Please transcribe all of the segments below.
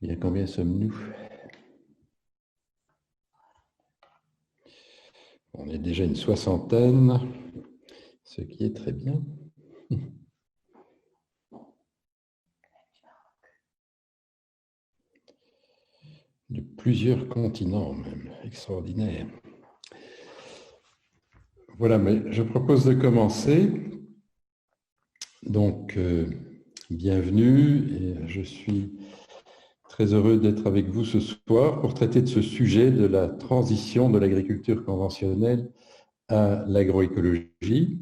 Bien, combien sommes-nous? On est déjà une soixantaine, ce qui est très bien. De plusieurs continents même, extraordinaire. Voilà, mais je propose de commencer. Donc, bienvenue, et je suis très heureux d'être avec vous ce soir pour traiter de ce sujet de la transition de l'agriculture conventionnelle à l'agroécologie.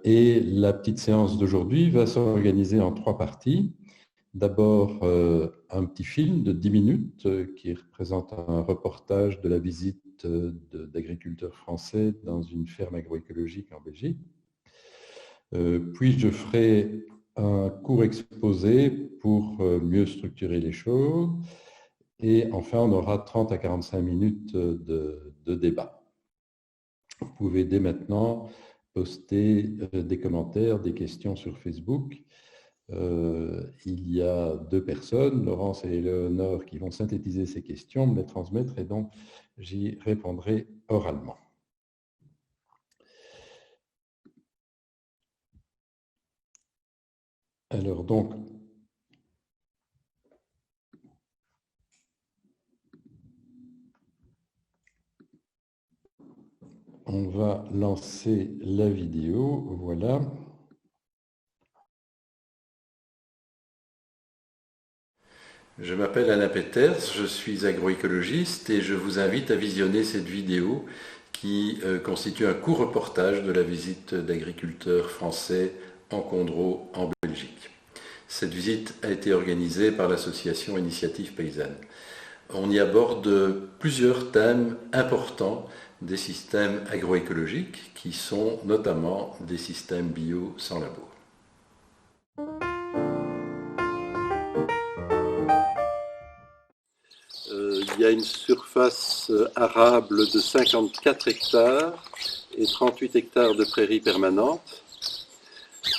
Et la petite séance d'aujourd'hui va s'organiser en 3 parties. D'abord, un petit film de 10 minutes qui représente un reportage de la visite d'agriculteurs français dans une ferme agroécologique en Belgique. Puis, je ferai un court exposé pour mieux structurer les choses. Et enfin, on aura 30 à 45 minutes de débat. Vous pouvez dès maintenant poster des commentaires, des questions sur Facebook. Il y a 2 personnes, Laurence et Éléonore, qui vont synthétiser ces questions, me les transmettre, et donc j'y répondrai oralement. Alors donc, on va lancer la vidéo, voilà. Je m'appelle Alain Peters, je suis agroécologiste et je vous invite à visionner cette vidéo qui constitue un court reportage de la visite d'agriculteurs français en Condro, en Belgique. Cette visite a été organisée par l'association Initiative Paysanne. On y aborde plusieurs thèmes importants des systèmes agroécologiques qui sont notamment des systèmes bio sans labour. Il y a une surface arable de 54 hectares et 38 hectares de prairies permanentes.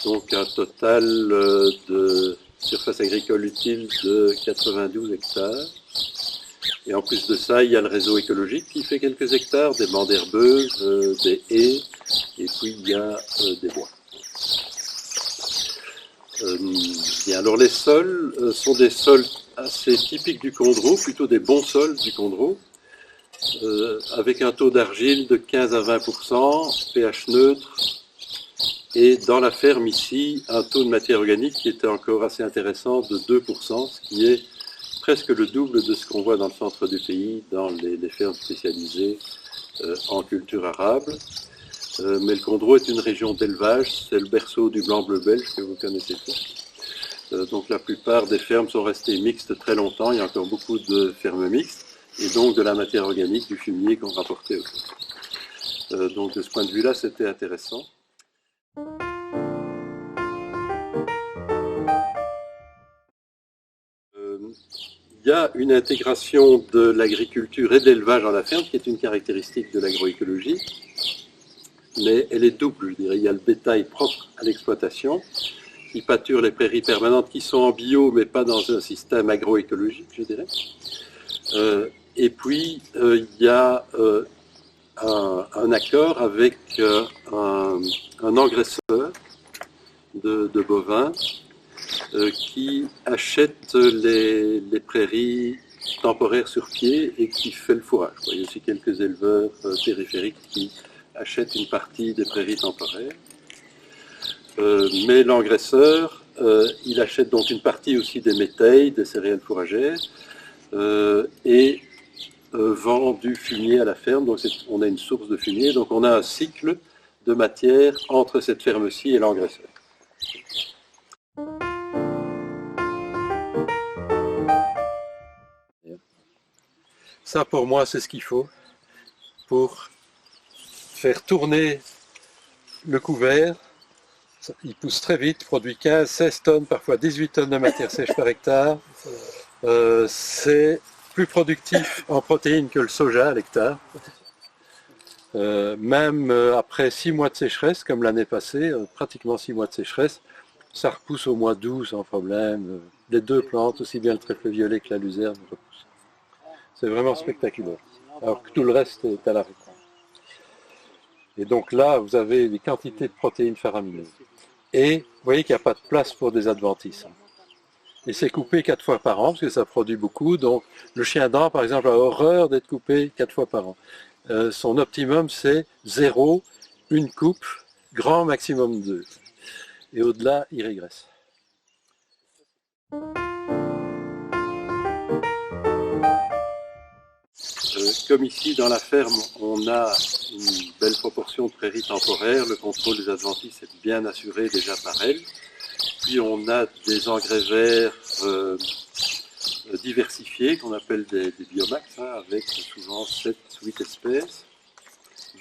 Donc un total de surface agricole utile de 92 hectares. Et en plus de ça, il y a le réseau écologique qui fait quelques hectares, des bandes herbeuses, des haies, et puis il y a des bois. Bien, alors les sols sont des sols assez typiques du Condro, plutôt des bons sols du Condro, avec un taux d'argile de 15 à 20%, pH neutre, et dans la ferme ici, un taux de matière organique qui était encore assez intéressant de 2%, ce qui est presque le double de ce qu'on voit dans le centre du pays, dans les fermes spécialisées en culture arable. Mais le Condro est une région d'élevage, c'est le berceau du blanc-bleu belge que vous connaissez tous. Donc la plupart des fermes sont restées mixtes très longtemps, il y a encore beaucoup de fermes mixtes, et donc de la matière organique, du fumier qu'on rapportait aussi. Donc de ce point de vue-là, c'était intéressant. Il y a une intégration de l'agriculture et de l'élevage dans la ferme qui est une caractéristique de l'agroécologie, mais elle est double, je dirais. Il y a le bétail propre à l'exploitation, qui pâture les prairies permanentes qui sont en bio, mais pas dans un système agroécologique, je dirais. Et puis, il y a un accord avec un engraisseur de bovins qui achète les prairies temporaires sur pied et qui fait le fourrage. Il y a aussi quelques éleveurs périphériques qui achètent une partie des prairies temporaires. Mais l'engraisseur, il achète donc une partie aussi des métayes, des céréales fourragères, et vend du fumier à la ferme. Donc on a une source de fumier, donc on a un cycle de matière entre cette ferme-ci et l'engraisseur. Ça, pour moi, c'est ce qu'il faut pour faire tourner le couvert. Il pousse très vite, produit 15, 16 tonnes, parfois 18 tonnes de matière sèche par hectare. C'est plus productif en protéines que le soja à l'hectare. Même après 6 mois de sécheresse, comme l'année passée, pratiquement 6 mois de sécheresse, Ça repousse au mois d'août sans problème. Les deux plantes, aussi bien le trèfle violet que la luzerne, repoussent. C'est vraiment spectaculaire. Alors que tout le reste est à l'arrêt. Et donc là, vous avez des quantités de protéines faramineuses. Et vous voyez qu'il n'y a pas de place pour des adventices. Et c'est coupé 4 fois par an, parce que ça produit beaucoup. Donc le chien dent, par exemple, a horreur d'être coupé 4 fois par an. Son optimum, c'est 0, une coupe, grand maximum 2. Et au-delà, il régresse. Comme ici dans la ferme, on a une belle proportion de prairies temporaires, le contrôle des adventices est bien assuré déjà par elles. Puis on a des engrais verts diversifiés qu'on appelle des biomax, hein, avec souvent 7 ou 8 espèces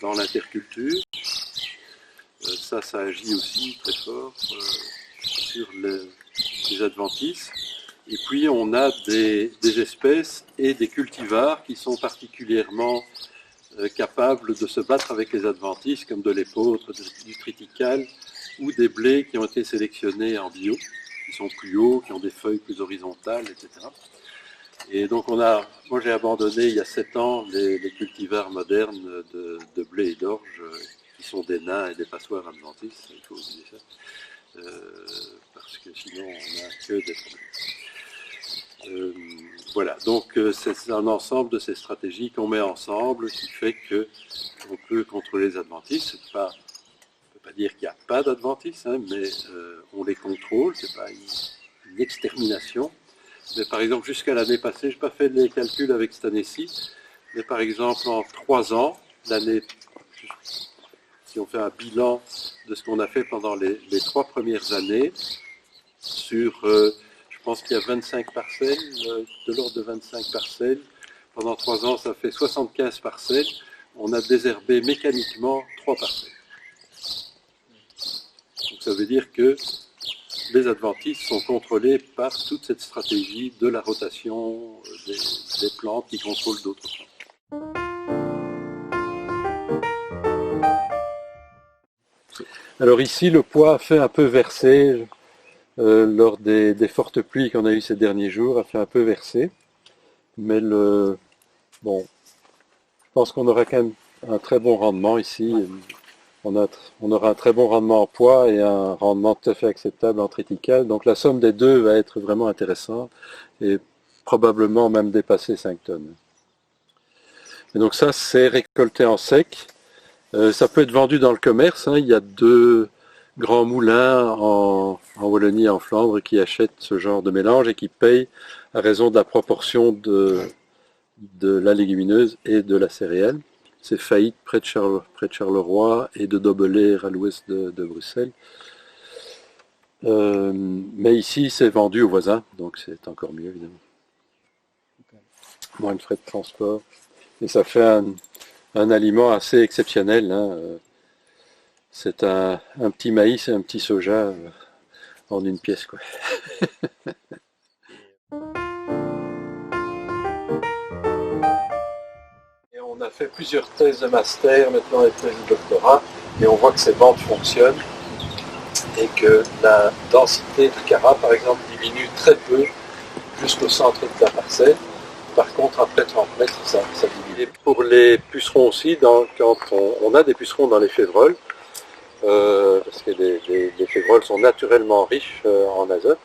dans l'interculture. Ça agit aussi très fort sur les adventices. Et puis on a des espèces et des cultivars qui sont particulièrement capables de se battre avec les adventices, comme de l'épeautre, du triticale ou des blés qui ont été sélectionnés en bio, qui sont plus hauts, qui ont des feuilles plus horizontales, etc. Et donc moi j'ai abandonné il y a 7 ans les cultivars modernes de blé et d'orge, qui sont des nains et des passoires adventices, il faut oublier ça, parce que sinon on n'a que des problèmes. Voilà, donc c'est un ensemble de ces stratégies qu'on met ensemble qui fait qu'on peut contrôler les adventices. On ne peut pas dire qu'il n'y a pas d'adventices, hein, mais on les contrôle, ce n'est pas une extermination. Mais par exemple, jusqu'à l'année passée, je n'ai pas fait les calculs avec cette année-ci, mais par exemple en 3 ans, si on fait un bilan de ce qu'on a fait pendant les 3 premières années, sur... je pense qu'il y a 25 parcelles, de l'ordre de 25 parcelles. Pendant 3 ans, ça fait 75 parcelles. On a désherbé mécaniquement 3 parcelles. Donc ça veut dire que les adventices sont contrôlés par toute cette stratégie de la rotation des plantes qui contrôlent d'autres plantes. Alors ici, le poids a fait un peu verser. Lors des fortes pluies qu'on a eues ces derniers jours, a fait un peu verser. Mais je pense qu'on aura quand même un très bon rendement ici. On aura un très bon rendement en poids et un rendement tout à fait acceptable en triticale. Donc la somme des deux va être vraiment intéressante et probablement même dépasser 5 tonnes. Et donc ça, c'est récolté en sec. Ça peut être vendu dans le commerce, hein. Il y a 2 grands moulins en Wallonie et en Flandre qui achètent ce genre de mélange et qui payent à raison de la proportion de la légumineuse et de la céréale. C'est Faillite près de Charleroi et de Dobbelaere à l'ouest de Bruxelles. Mais ici, c'est vendu aux voisins, donc c'est encore mieux évidemment. Moins de frais de transport. Et ça fait un aliment assez exceptionnel, hein. C'est un petit maïs et un petit soja en une pièce, quoi. Et on a fait plusieurs thèses de master, maintenant les thèses de doctorat, et on voit que ces bandes fonctionnent et que la densité de carat, par exemple, diminue très peu jusqu'au centre de la parcelle. Par contre, après 30 mètres, ça diminue. Et pour les pucerons aussi, quand on a des pucerons dans les févroles, parce que les févroles sont naturellement riches en azote.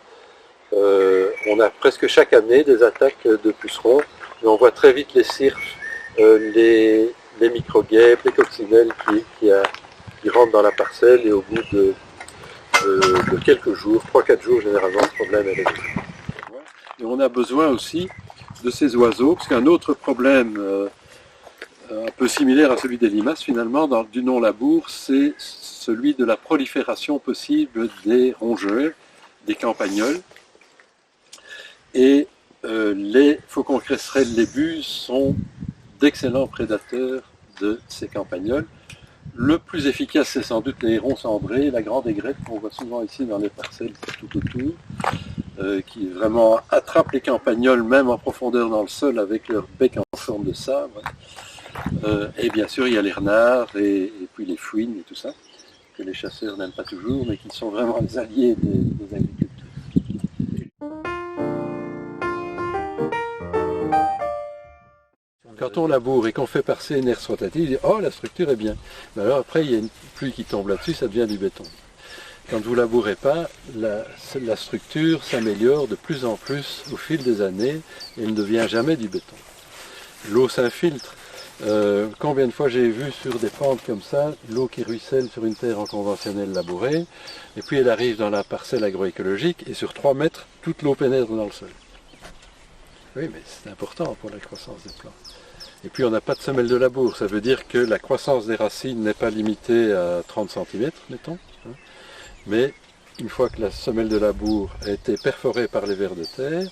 On a presque chaque année des attaques de pucerons, et on voit très vite les cirfes, les micro-guêpes, les coccinelles qui rentrent dans la parcelle, et au bout de quelques jours, 3-4 jours généralement, le problème est réglé. Et on a besoin aussi de ces oiseaux, parce qu'un autre problème un peu similaire à celui des limaces finalement, du non-labour, c'est celui de la prolifération possible des rongeurs, des campagnols. Et les faucons cresserelles, les buses sont d'excellents prédateurs de ces campagnols. Le plus efficace, c'est sans doute les hérons cendrés, la grande aigrette qu'on voit souvent ici dans les parcelles tout autour, qui vraiment attrapent les campagnols même en profondeur dans le sol avec leur bec en forme de sabre. Et bien sûr, il y a les renards et puis les fouines et tout ça. que les chasseurs n'aiment pas toujours, mais qui sont vraiment les alliés des agriculteurs. Quand on laboure et qu'on fait passer une herse rotative, il dit « Oh, la structure est bien ». Mais alors après, il y a une pluie qui tombe là-dessus, ça devient du béton. Quand vous labourez pas, la structure s'améliore de plus en plus au fil des années et ne devient jamais du béton. L'eau s'infiltre. Combien de fois j'ai vu sur des pentes comme ça, l'eau qui ruisselle sur une terre en conventionnel labourée, et puis elle arrive dans la parcelle agroécologique, et sur 3 mètres, toute l'eau pénètre dans le sol. Oui, mais c'est important pour la croissance des plantes. Et puis on n'a pas de semelle de labour, ça veut dire que la croissance des racines n'est pas limitée à 30 cm, mettons, hein, mais une fois que la semelle de labour a été perforée par les vers de terre,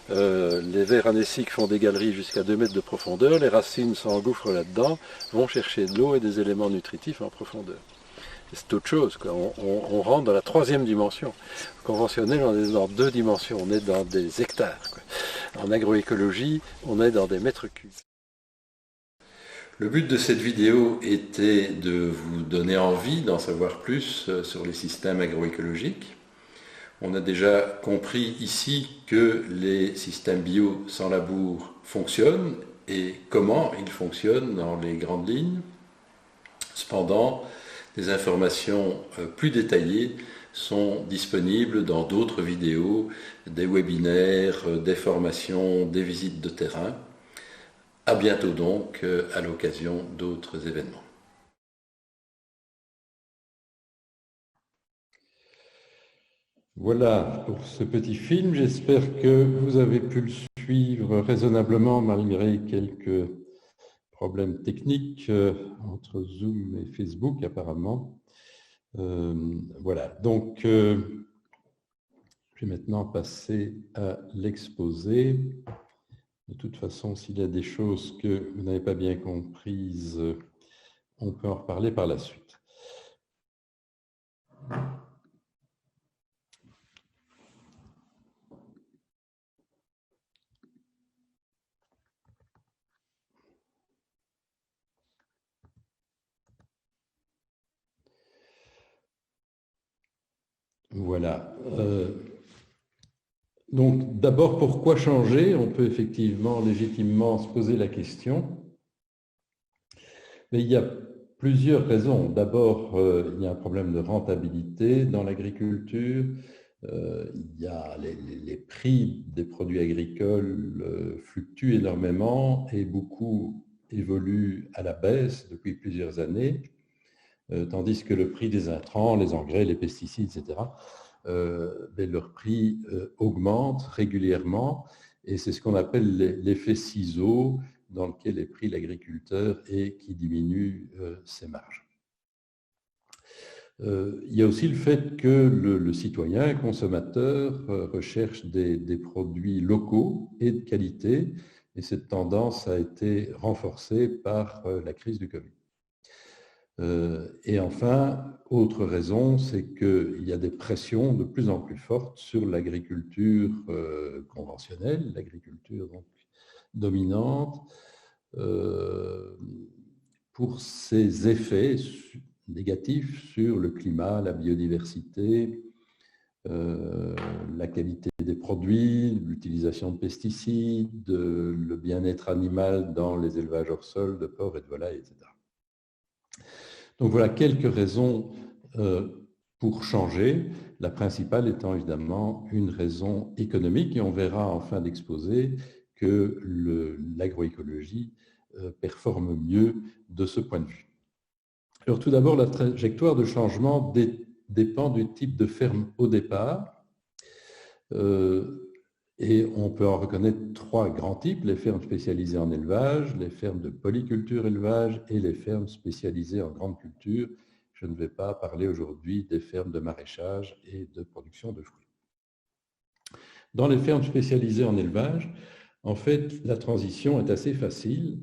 les vers anéciques font des galeries jusqu'à 2 mètres de profondeur, les racines s'engouffrent là-dedans, vont chercher de l'eau et des éléments nutritifs en profondeur. C'est autre chose, quoi. On rentre dans la 3e dimension. Conventionnel, on est dans 2 dimensions, on est dans des hectares, quoi. En agroécologie, on est dans des mètres cubes. Le but de cette vidéo était de vous donner envie d'en savoir plus sur les systèmes agroécologiques. On a déjà compris ici que les systèmes bio sans labour fonctionnent et comment ils fonctionnent dans les grandes lignes. Cependant, des informations plus détaillées sont disponibles dans d'autres vidéos, des webinaires, des formations, des visites de terrain. À bientôt donc, à l'occasion d'autres événements. Voilà pour ce petit film. J'espère que vous avez pu le suivre raisonnablement malgré quelques problèmes techniques entre Zoom et Facebook apparemment. Voilà, donc je vais maintenant passer à l'exposé. De toute façon, s'il y a des choses que vous n'avez pas bien comprises, on peut en reparler par la suite. Voilà. Donc, d'abord, pourquoi changer? On peut effectivement légitimement se poser la question. Mais il y a plusieurs raisons. D'abord, il y a un problème de rentabilité dans l'agriculture. Il y a les prix des produits agricoles fluctuent énormément et beaucoup évoluent à la baisse depuis plusieurs années, tandis que le prix des intrants, les engrais, les pesticides, etc., leur prix augmente régulièrement et c'est ce qu'on appelle l'effet ciseau dans lequel est pris l'agriculteur et qui diminue ses marges. Il y a aussi le fait que le citoyen consommateur recherche des produits locaux et de qualité et cette tendance a été renforcée par la crise du Covid. Et enfin, autre raison, c'est qu'il y a des pressions de plus en plus fortes sur l'agriculture conventionnelle, l'agriculture dominante, pour ses effets négatifs sur le climat, la biodiversité, la qualité des produits, l'utilisation de pesticides, le bien-être animal dans les élevages hors sol de porcs et de volailles, etc. Donc voilà quelques raisons pour changer, la principale étant évidemment une raison économique et on verra en fin d'exposé que l'agroécologie performe mieux de ce point de vue. Alors tout d'abord, la trajectoire de changement dépend du type de ferme au départ et on peut en reconnaître 3 grands types, les fermes spécialisées en élevage, les fermes de polyculture élevage et les fermes spécialisées en grande culture. Je ne vais pas parler aujourd'hui des fermes de maraîchage et de production de fruits. Dans les fermes spécialisées en élevage, en fait, la transition est assez facile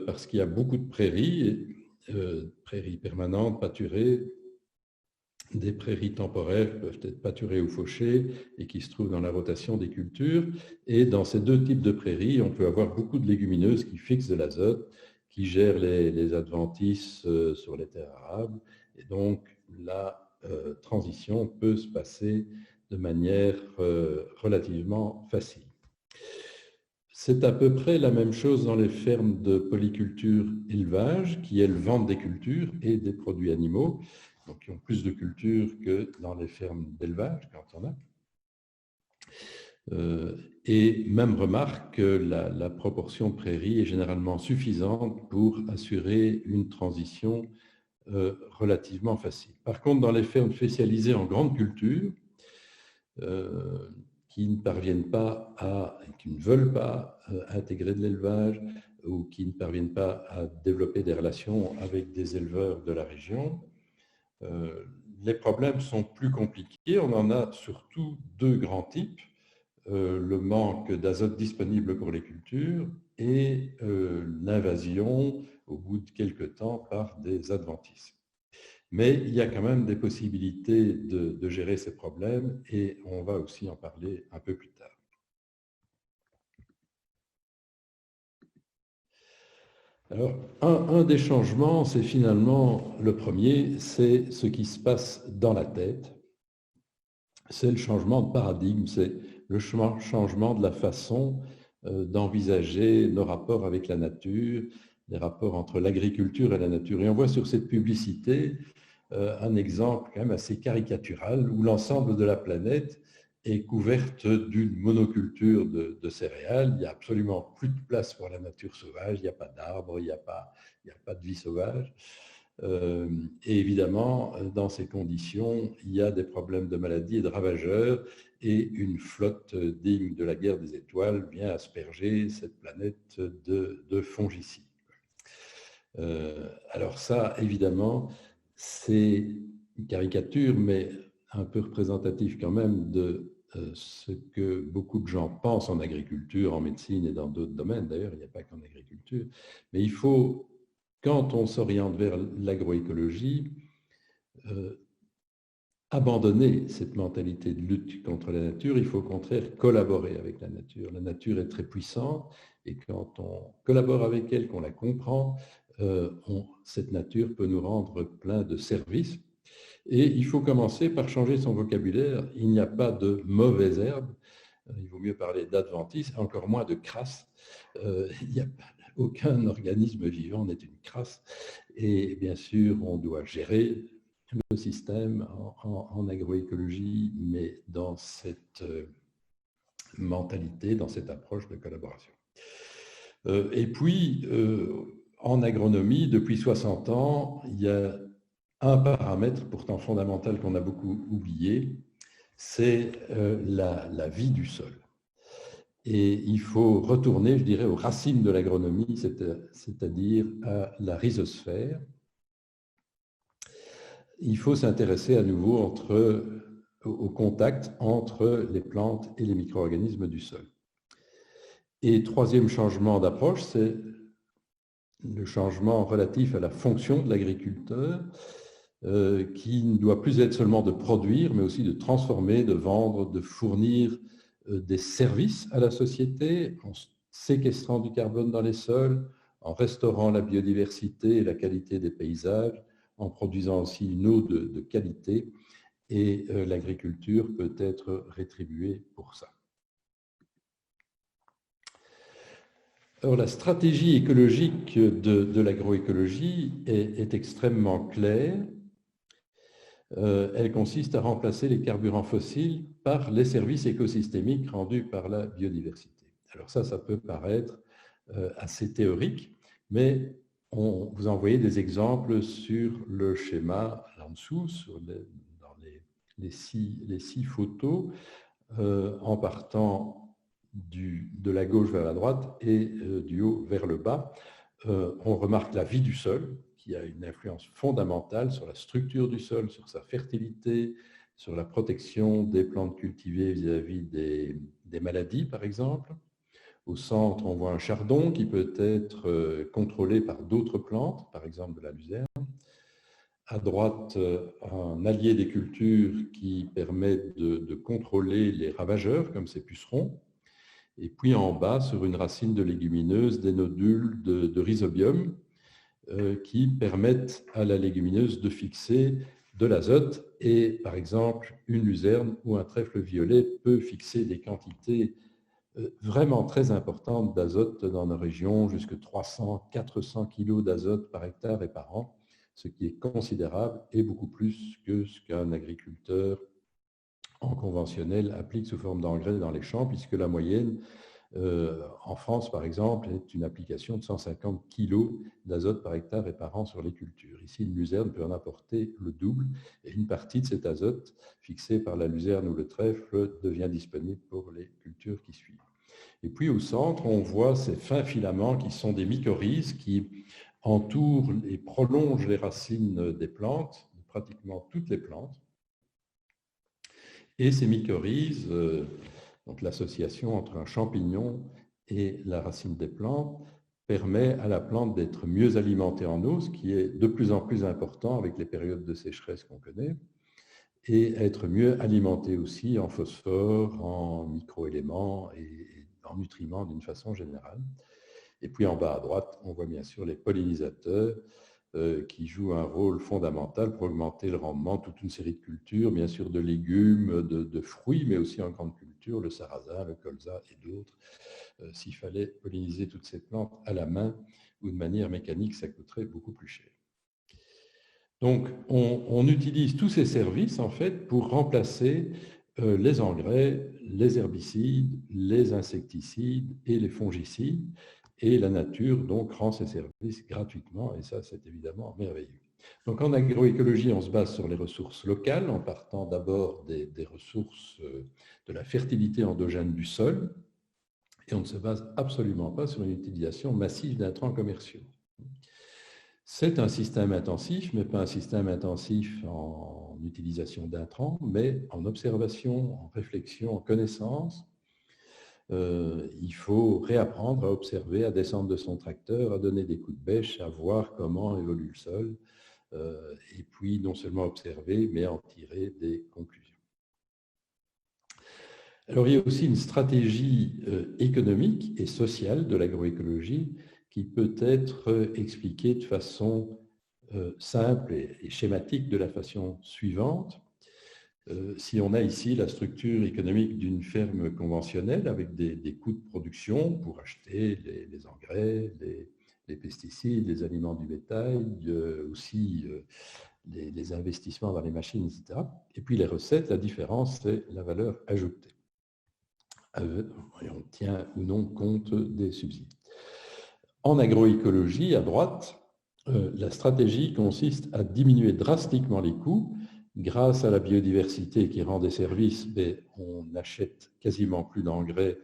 parce qu'il y a beaucoup de prairies, prairies permanentes, pâturées, des prairies temporaires peuvent être pâturées ou fauchées et qui se trouvent dans la rotation des cultures. Et dans ces 2 types de prairies, on peut avoir beaucoup de légumineuses qui fixent de l'azote, qui gèrent les adventices sur les terres arables et donc la transition peut se passer de manière relativement facile. C'est à peu près la même chose dans les fermes de polyculture élevage, qui elles vendent des cultures et des produits animaux, donc qui ont plus de cultures que dans les fermes d'élevage, quand on a. Et même remarque que la proportion prairie est généralement suffisante pour assurer une transition relativement facile. Par contre, dans les fermes spécialisées en grandes cultures, qui ne parviennent pas qui ne veulent pas intégrer de l'élevage ou qui ne parviennent pas à développer des relations avec des éleveurs de la région, les problèmes sont plus compliqués. On en a surtout deux grands types. Le manque d'azote disponible pour les cultures et l'invasion au bout de quelques temps par des adventices. Mais il y a quand même des possibilités de gérer ces problèmes et on va aussi en parler un peu plus tard. Alors, un des changements, c'est finalement le premier, c'est ce qui se passe dans la tête. C'est le changement de paradigme, c'est le changement de la façon d'envisager nos rapports avec la nature, les rapports entre l'agriculture et la nature. Et on voit sur cette publicité un exemple quand même assez caricatural où l'ensemble de la planète est couverte d'une monoculture de céréales. Il n'y a absolument plus de place pour la nature sauvage, il n'y a pas d'arbres, il n'y a pas de vie sauvage. Et évidemment, dans ces conditions, il y a des problèmes de maladies et de ravageurs, et une flotte digne de la guerre des étoiles vient asperger cette planète de fongicides. Alors ça, évidemment, c'est une caricature, mais un peu représentative quand même de ce que beaucoup de gens pensent en agriculture, en médecine et dans d'autres domaines. D'ailleurs, il n'y a pas qu'en agriculture. Mais il faut, quand on s'oriente vers l'agroécologie, abandonner cette mentalité de lutte contre la nature. Il faut au contraire collaborer avec la nature. La nature est très puissante et quand on collabore avec elle, qu'on la comprend, cette nature peut nous rendre plein de services. Et il faut commencer par changer son vocabulaire. Il n'y a pas de mauvaises herbes. Il vaut mieux parler d'adventices, encore moins de crasse. Il n'y a aucun organisme vivant n'est une crasse. Et bien sûr, on doit gérer le système en agroécologie, mais dans cette mentalité, dans cette approche de collaboration. Et puis, en agronomie, depuis 60 ans, il y a un paramètre pourtant fondamental qu'on a beaucoup oublié, c'est la vie du sol. Et il faut retourner, je dirais, aux racines de l'agronomie, c'est-à-dire à la rhizosphère. Il faut s'intéresser à nouveau au contact entre les plantes et les micro-organismes du sol. Et troisième changement d'approche, c'est le changement relatif à la fonction de l'agriculteur, qui ne doit plus être seulement de produire, mais aussi de transformer, de vendre, de fournir des services à la société, en séquestrant du carbone dans les sols, en restaurant la biodiversité et la qualité des paysages, en produisant aussi une eau de qualité, et l'agriculture peut être rétribuée pour ça. Alors, la stratégie écologique de l'agroécologie est extrêmement claire. Elle consiste à remplacer les carburants fossiles par les services écosystémiques rendus par la biodiversité. Alors ça peut paraître assez théorique, mais vous en voyez des exemples sur le schéma en dessous, dans les six photos, en partant de la gauche vers la droite et du haut vers le bas. On remarque la vie du sol, qui a une influence fondamentale sur la structure du sol, sur sa fertilité, sur la protection des plantes cultivées vis-à-vis des maladies, par exemple. Au centre, on voit un chardon qui peut être contrôlé par d'autres plantes, par exemple de la luzerne. À droite, un allié des cultures qui permet de contrôler les ravageurs, comme ces pucerons. Et puis en bas, sur une racine de légumineuse, des nodules de rhizobium, qui permettent à la légumineuse de fixer de l'azote. Et par exemple, une luzerne ou un trèfle violet peut fixer des quantités vraiment très importantes d'azote dans nos régions, jusqu'à 300-400 kg d'azote par hectare et par an, ce qui est considérable et beaucoup plus que ce qu'un agriculteur en conventionnel applique sous forme d'engrais dans les champs, puisque la moyenne en France, par exemple, est une application de 150 kg d'azote par hectare et par an sur les cultures. Ici, une luzerne peut en apporter le double, et une partie de cet azote fixé par la luzerne ou le trèfle devient disponible pour les cultures qui suivent. Et puis au centre, on voit ces fins filaments qui sont des mycorhizes qui entourent et prolongent les racines des plantes, pratiquement toutes les plantes. Et ces mycorhizes, donc l'association entre un champignon et la racine des plantes, permet à la plante d'être mieux alimentée en eau, ce qui est de plus en plus important avec les périodes de sécheresse qu'on connaît, et être mieux alimentée aussi en phosphore, en microéléments et en nutriments d'une façon générale. Et puis en bas à droite, on voit bien sûr les pollinisateurs qui jouent un rôle fondamental pour augmenter le rendement de toute une série de cultures, bien sûr de légumes, de fruits, mais aussi en grande culture, le sarrasin, le colza et d'autres. S'il fallait polliniser toutes ces plantes à la main ou de manière mécanique, ça coûterait beaucoup plus cher. Donc, on utilise tous ces services, en fait, pour remplacer les engrais, les herbicides, les insecticides et les fongicides. Et la nature, donc, rend ces services gratuitement, et ça, c'est évidemment merveilleux. Donc, en agroécologie, on se base sur les ressources locales, en partant d'abord des ressources de la fertilité endogène du sol, et on ne se base absolument pas sur une utilisation massive d'intrants commerciaux. C'est un système intensif, mais pas un système intensif en utilisation d'intrants, mais en observation, en réflexion, en connaissance. Il faut réapprendre à observer, à descendre de son tracteur, à donner des coups de bêche, à voir comment évolue le sol, et puis non seulement observer, mais en tirer des conclusions. Alors, il y a aussi une stratégie économique et sociale de l'agroécologie qui peut être expliquée de façon simple et schématique de la façon suivante. Si on a ici la structure économique d'une ferme conventionnelle avec des coûts de production pour acheter les engrais, les pesticides, les aliments du bétail, aussi les investissements dans les machines, etc. Et puis les recettes, la différence, c'est la valeur ajoutée. Et on tient ou non compte des subsides. En agroécologie, à droite, la stratégie consiste à diminuer drastiquement les coûts grâce à la biodiversité qui rend des services, mais on n'achète quasiment plus d'engrais,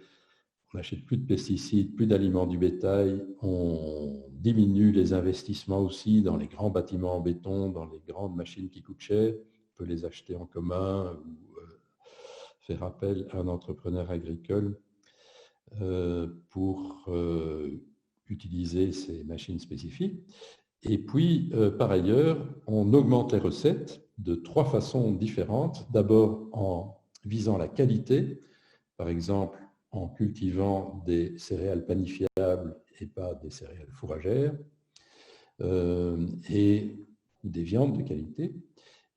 on n'achète plus de pesticides, plus d'aliments du bétail, on diminue les investissements aussi dans les grands bâtiments en béton, dans les grandes machines qui coûtent cher, on peut les acheter en commun ou faire appel à un entrepreneur agricole pour utiliser ces machines spécifiques. Et puis, par ailleurs, on augmente les recettes de 3 façons différentes. D'abord, en visant la qualité, par exemple, en cultivant des céréales panifiables et pas des céréales fourragères, et des viandes de qualité.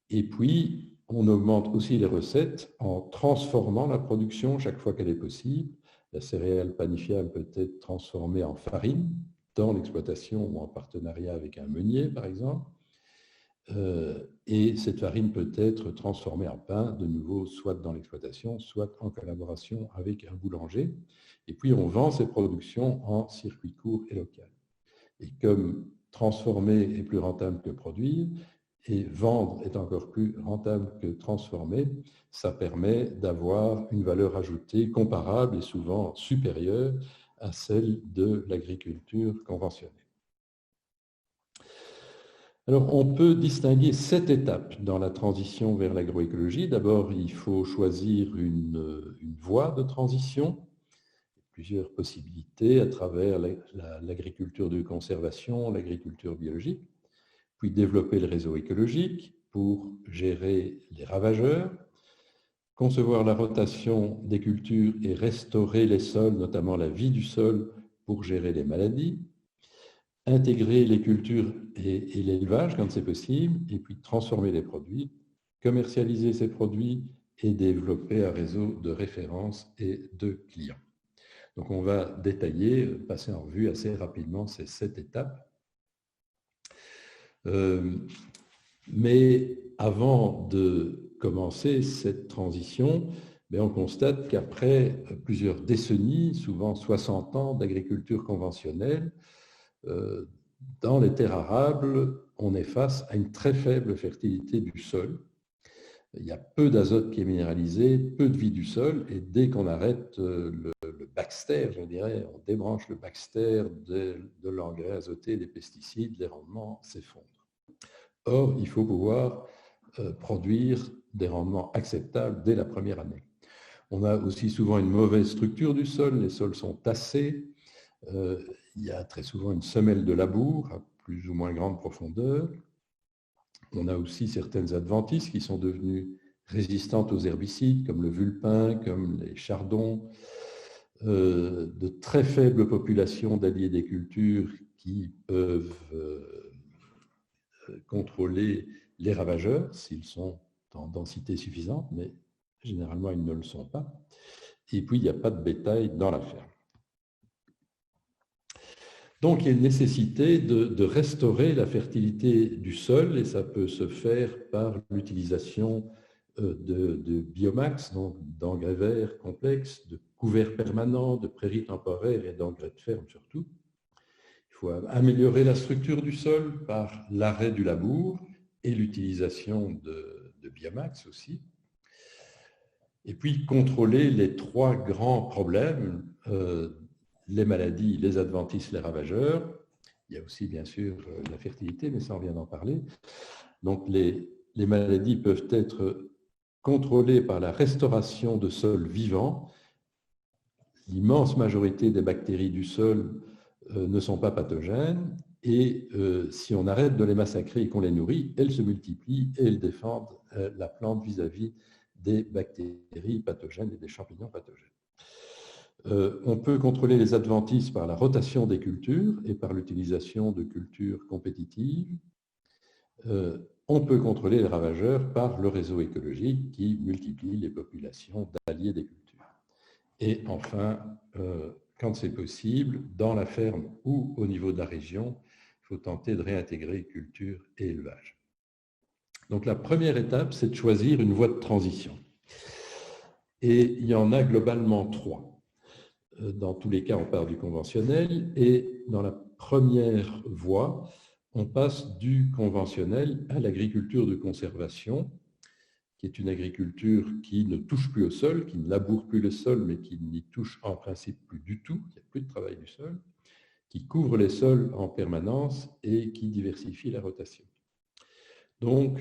Et puis, on augmente aussi les recettes en transformant la production chaque fois qu'elle est possible. La céréale panifiable peut être transformée en farine dans l'exploitation ou en partenariat avec un meunier, par exemple. Et cette farine peut être transformée en pain, de nouveau, soit dans l'exploitation, soit en collaboration avec un boulanger. Et puis, on vend ces productions en circuit court et local. Et comme transformer est plus rentable que produire, et vendre est encore plus rentable que transformer, ça permet d'avoir une valeur ajoutée comparable et souvent supérieure à celle de l'agriculture conventionnelle. Alors, on peut distinguer 7 étapes dans la transition vers l'agroécologie. D'abord, il faut choisir une voie de transition, plusieurs possibilités à travers l'agriculture de conservation, l'agriculture biologique, puis développer le réseau écologique pour gérer les ravageurs, concevoir la rotation des cultures et restaurer les sols, notamment la vie du sol, pour gérer les maladies, intégrer les cultures et l'élevage quand c'est possible, et puis transformer les produits, commercialiser ces produits et développer un réseau de référence et de clients. Donc on va détailler, passer en revue assez rapidement ces 7 étapes. Mais avant de commencer cette transition, on constate qu'après plusieurs décennies, souvent 60 ans d'agriculture conventionnelle, dans les terres arables, on est face à une très faible fertilité du sol. Il y a peu d'azote qui est minéralisé, peu de vie du sol, et dès qu'on arrête le baxter, je dirais, on débranche le baxter de l'engrais azoté, des pesticides, les rendements s'effondrent. Or, il faut pouvoir produire des rendements acceptables dès la première année. On a aussi souvent une mauvaise structure du sol, les sols sont tassés, il y a très souvent une semelle de labour à plus ou moins grande profondeur. On a aussi certaines adventices qui sont devenues résistantes aux herbicides, comme le vulpin, comme les chardons, de très faibles populations d'alliés des cultures qui peuvent contrôler les ravageurs s'ils sont en densité suffisante, mais généralement ils ne le sont pas. Et puis il n'y a pas de bétail dans la ferme. Donc il y a une nécessité de restaurer la fertilité du sol, et ça peut se faire par l'utilisation de biomax, donc d'engrais verts complexes, de couverts permanents, de prairies temporaires et d'engrais de ferme surtout. Il faut améliorer la structure du sol par l'arrêt du labour et l'utilisation de biomax aussi. Et puis contrôler les 3 grands problèmes, les maladies, les adventices, les ravageurs. Il y a aussi bien sûr la fertilité, mais ça on vient d'en parler. Donc les maladies peuvent être contrôlées par la restauration de sols vivants. L'immense majorité des bactéries du sol ne sont pas pathogènes, et si on arrête de les massacrer et qu'on les nourrit, elles se multiplient et elles défendent la plante vis-à-vis des bactéries pathogènes et des champignons pathogènes. On peut contrôler les adventices par la rotation des cultures et par l'utilisation de cultures compétitives. On peut contrôler les ravageurs par le réseau écologique qui multiplie les populations d'alliés des cultures. Et enfin, quand c'est possible, dans la ferme ou au niveau de la région, il faut tenter de réintégrer culture et élevage. Donc la première étape, c'est de choisir une voie de transition. Et il y en a globalement 3. Dans tous les cas, on part du conventionnel, et dans la première voie, on passe du conventionnel à l'agriculture de conservation, qui est une agriculture qui ne touche plus au sol, qui ne laboure plus le sol, mais qui n'y touche en principe plus du tout, il n'y a plus de travail du sol, qui couvre les sols en permanence et qui diversifie la rotation. Donc,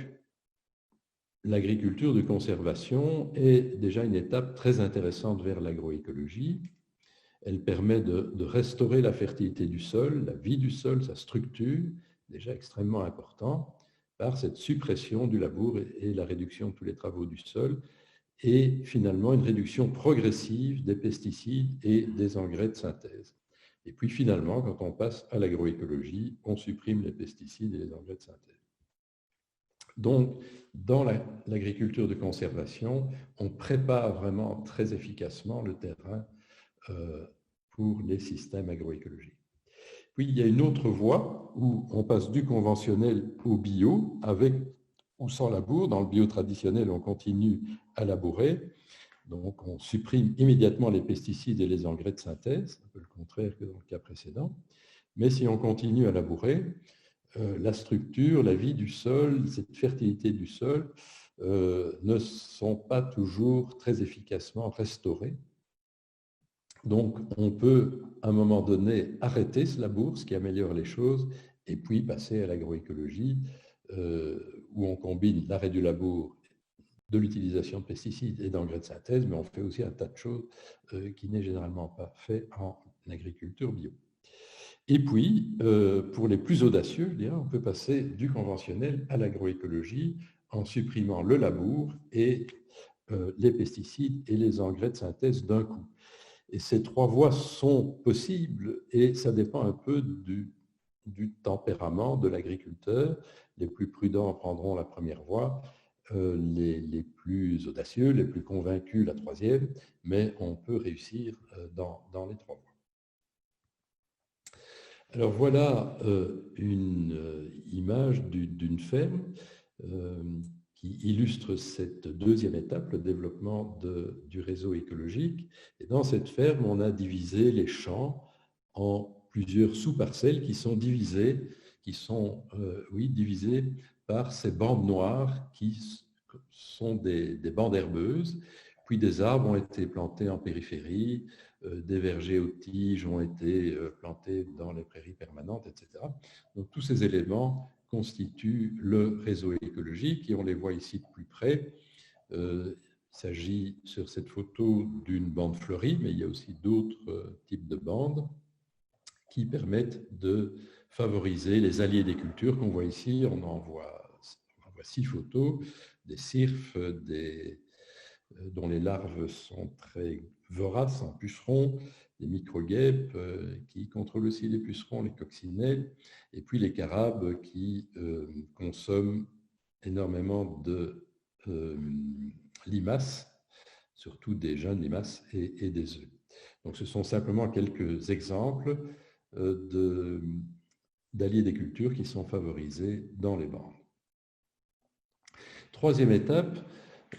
l'agriculture de conservation est déjà une étape très intéressante vers l'agroécologie. Elle permet de restaurer la fertilité du sol, la vie du sol, sa structure, déjà extrêmement important, par cette suppression du labour et la réduction de tous les travaux du sol, et finalement une réduction progressive des pesticides et des engrais de synthèse. Et puis finalement, quand on passe à l'agroécologie, on supprime les pesticides et les engrais de synthèse. Donc, dans l'agriculture de conservation, on prépare vraiment très efficacement le terrain pour les systèmes agroécologiques. Puis, il y a une autre voie où on passe du conventionnel au bio, avec ou sans labour. Dans le bio traditionnel, on continue à labourer. Donc, on supprime immédiatement les pesticides et les engrais de synthèse, un peu le contraire que dans le cas précédent. Mais si on continue à labourer, la structure, la vie du sol, cette fertilité du sol ne sont pas toujours très efficacement restaurées. Donc, on peut, à un moment donné, arrêter ce labour, ce qui améliore les choses, et puis passer à l'agroécologie, où on combine l'arrêt du labour, de l'utilisation de pesticides et d'engrais de synthèse, mais on fait aussi un tas de choses qui n'est généralement pas fait en agriculture bio. Et puis, pour les plus audacieux, je dirais, on peut passer du conventionnel à l'agroécologie en supprimant le labour et les pesticides et les engrais de synthèse d'un coup. Et ces 3 voies sont possibles, et ça dépend un peu du tempérament de l'agriculteur. Les plus prudents prendront la première voie, les plus audacieux, les plus convaincus la troisième, mais on peut réussir dans les trois voies. Alors voilà une image d'une ferme qui illustre cette deuxième étape, le développement du réseau écologique. Et dans cette ferme, on a divisé les champs en plusieurs sous-parcelles qui sont divisées, divisées par ces bandes noires qui sont des bandes herbeuses. Puis des arbres ont été plantés en périphérie, des vergers aux tiges ont été plantés dans les prairies permanentes, etc. Donc tous ces éléments constituent le réseau écologique et on les voit ici de plus près. Il s'agit sur cette photo d'une bande fleurie, mais il y a aussi d'autres types de bandes qui permettent de favoriser les alliés des cultures qu'on voit ici. On en voit 6 photos, des cirfes, dont les larves sont très voraces en pucerons, les micro-guêpes qui contrôlent aussi les pucerons, les coccinelles, et puis les carabes qui consomment énormément de limaces, surtout des jeunes limaces et des œufs. Donc ce sont simplement quelques exemples d'alliés des cultures qui sont favorisés dans les bandes. Troisième étape,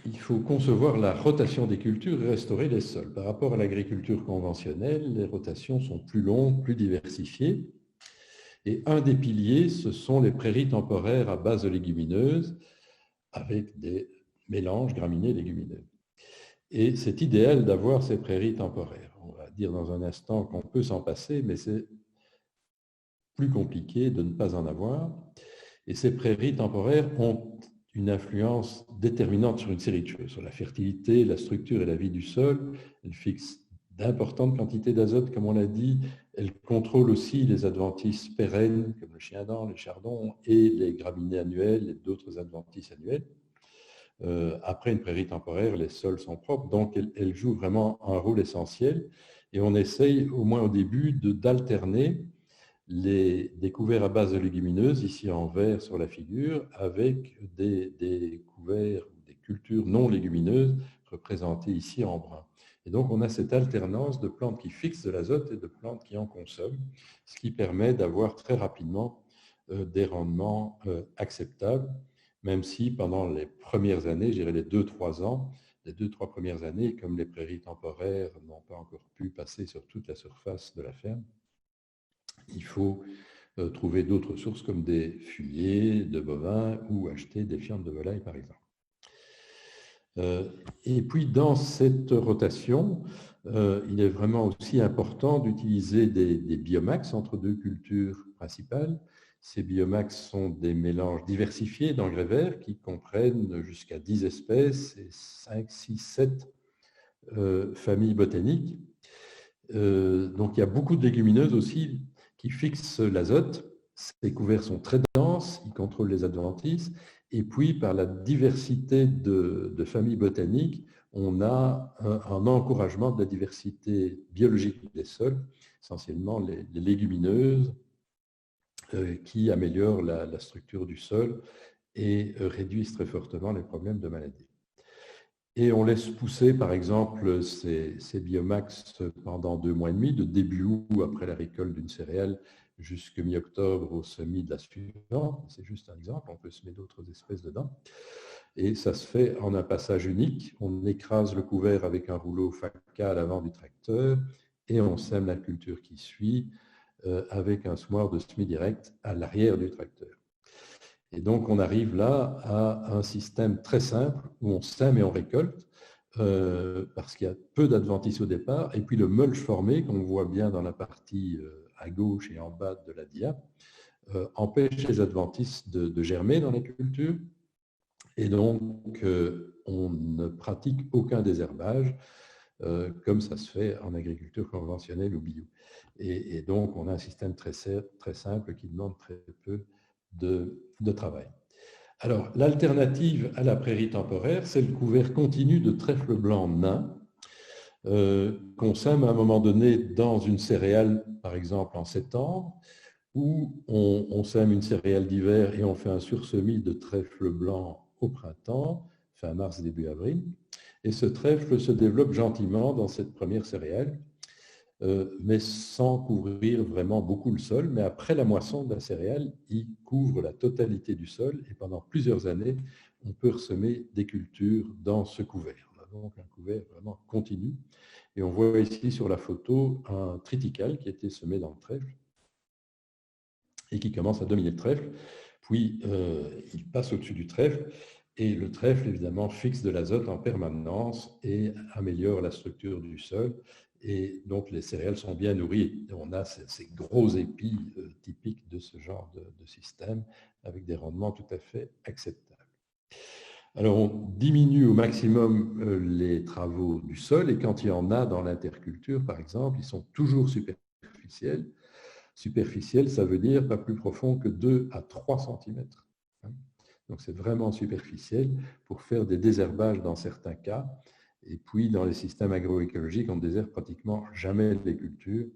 il faut concevoir la rotation des cultures et restaurer les sols. Par rapport à l'agriculture conventionnelle, les rotations sont plus longues, plus diversifiées. Et un des piliers, ce sont les prairies temporaires à base de légumineuses avec des mélanges graminées légumineuses. Et c'est idéal d'avoir ces prairies temporaires. On va dire dans un instant qu'on peut s'en passer, mais c'est plus compliqué de ne pas en avoir. Et ces prairies temporaires ont une influence déterminante sur une série de choses, sur la fertilité, la structure et la vie du sol. Elles fixent d'importantes quantités d'azote, comme on l'a dit. Elles contrôlent aussi les adventices pérennes, comme le chien-dent, les chardons, et les graminées annuelles et d'autres adventices annuels. Après une prairie temporaire, les sols sont propres, donc elles jouent vraiment un rôle essentiel. Et on essaye, au moins au début, d'alterner des couverts à base de légumineuses, ici en vert sur la figure, avec des couverts, des cultures non légumineuses représentées ici en brun. Et donc, on a cette alternance de plantes qui fixent de l'azote et de plantes qui en consomment, ce qui permet d'avoir très rapidement des rendements acceptables, même si pendant les premières années, je dirais les 2-3 ans, les 2-3 premières années, comme les prairies temporaires n'ont pas encore pu passer sur toute la surface de la ferme, il faut trouver d'autres sources comme des fumiers de bovins ou acheter des fientes de volaille, par exemple. Et puis, dans cette rotation, il est vraiment aussi important d'utiliser des biomax entre deux cultures principales. Ces biomax sont des mélanges diversifiés d'engrais verts qui comprennent jusqu'à 10 espèces et 5, 6, 7 familles botaniques. Donc, il y a beaucoup de légumineuses aussi qui fixent l'azote. Ces couverts sont très denses, ils contrôlent les adventices. Et puis, par la diversité de familles botaniques, on a un encouragement de la diversité biologique des sols, essentiellement les légumineuses, qui améliorent la structure du sol et réduisent très fortement les problèmes de maladie. Et on laisse pousser, par exemple, ces biomax pendant 2 mois et demi, de début août après la récolte d'une céréale jusqu'à mi-octobre au semis de la suivante. C'est juste un exemple, on peut semer d'autres espèces dedans. Et ça se fait en un passage unique. On écrase le couvert avec un rouleau FACA à l'avant du tracteur et on sème la culture qui suit avec un semoir de semis direct à l'arrière du tracteur. Et donc, on arrive là à un système très simple où on sème et on récolte parce qu'il y a peu d'adventices au départ. Et puis, le mulch formé, qu'on voit bien dans la partie à gauche et en bas de la dia, empêche les adventices de germer dans la culture. Et donc, on ne pratique aucun désherbage comme ça se fait en agriculture conventionnelle ou bio. Et donc, on a un système très simple qui demande très peu de travail. Alors, l'alternative à la prairie temporaire, c'est le couvert continu de trèfle blanc nain qu'on sème à un moment donné dans une céréale, par exemple en septembre, où on sème une céréale d'hiver et on fait un sursemis de trèfle blanc au printemps, fin mars, début avril. Et ce trèfle se développe gentiment dans cette première céréale, mais sans couvrir vraiment beaucoup le sol. Mais après la moisson de la céréale, il couvre la totalité du sol et pendant plusieurs années, on peut ressemer des cultures dans ce couvert. On a donc un couvert vraiment continu. Et on voit ici sur la photo un triticale qui a été semé dans le trèfle et qui commence à dominer le trèfle. Puis, il passe au-dessus du trèfle et le trèfle, évidemment, fixe de l'azote en permanence et améliore la structure du sol. Et donc, les céréales sont bien nourries. Et on a ces gros épis typiques de ce genre de système avec des rendements tout à fait acceptables. Alors, on diminue au maximum les travaux du sol et quand il y en a dans l'interculture, par exemple, ils sont toujours superficiels. Superficiel, ça veut dire pas plus profond que 2 à 3 cm. Donc c'est vraiment superficiel pour faire des désherbages dans certains cas. Et puis dans les systèmes agroécologiques, on ne désherbe pratiquement jamais les cultures.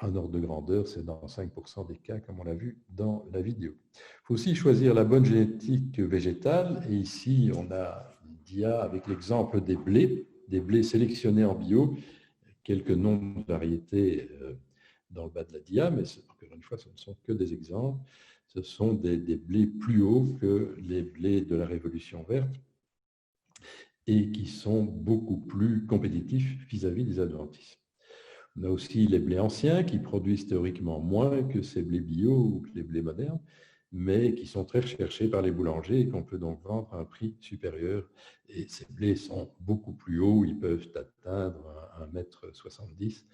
Un ordre de grandeur, c'est dans 5% des cas, comme on l'a vu dans la vidéo. Il faut aussi choisir la bonne génétique végétale. Et ici, on a une dia avec l'exemple des blés sélectionnés en bio, quelques noms de variétés dans le bas de la dia, mais encore une fois, ce ne sont que des exemples. Ce sont des blés plus hauts que les blés de la Révolution verte et qui sont beaucoup plus compétitifs vis-à-vis des adventistes. On a aussi les blés anciens qui produisent théoriquement moins que ces blés bio ou que les blés modernes, mais qui sont très recherchés par les boulangers et qu'on peut donc vendre à un prix supérieur. Et ces blés sont beaucoup plus hauts, ils peuvent atteindre 1,70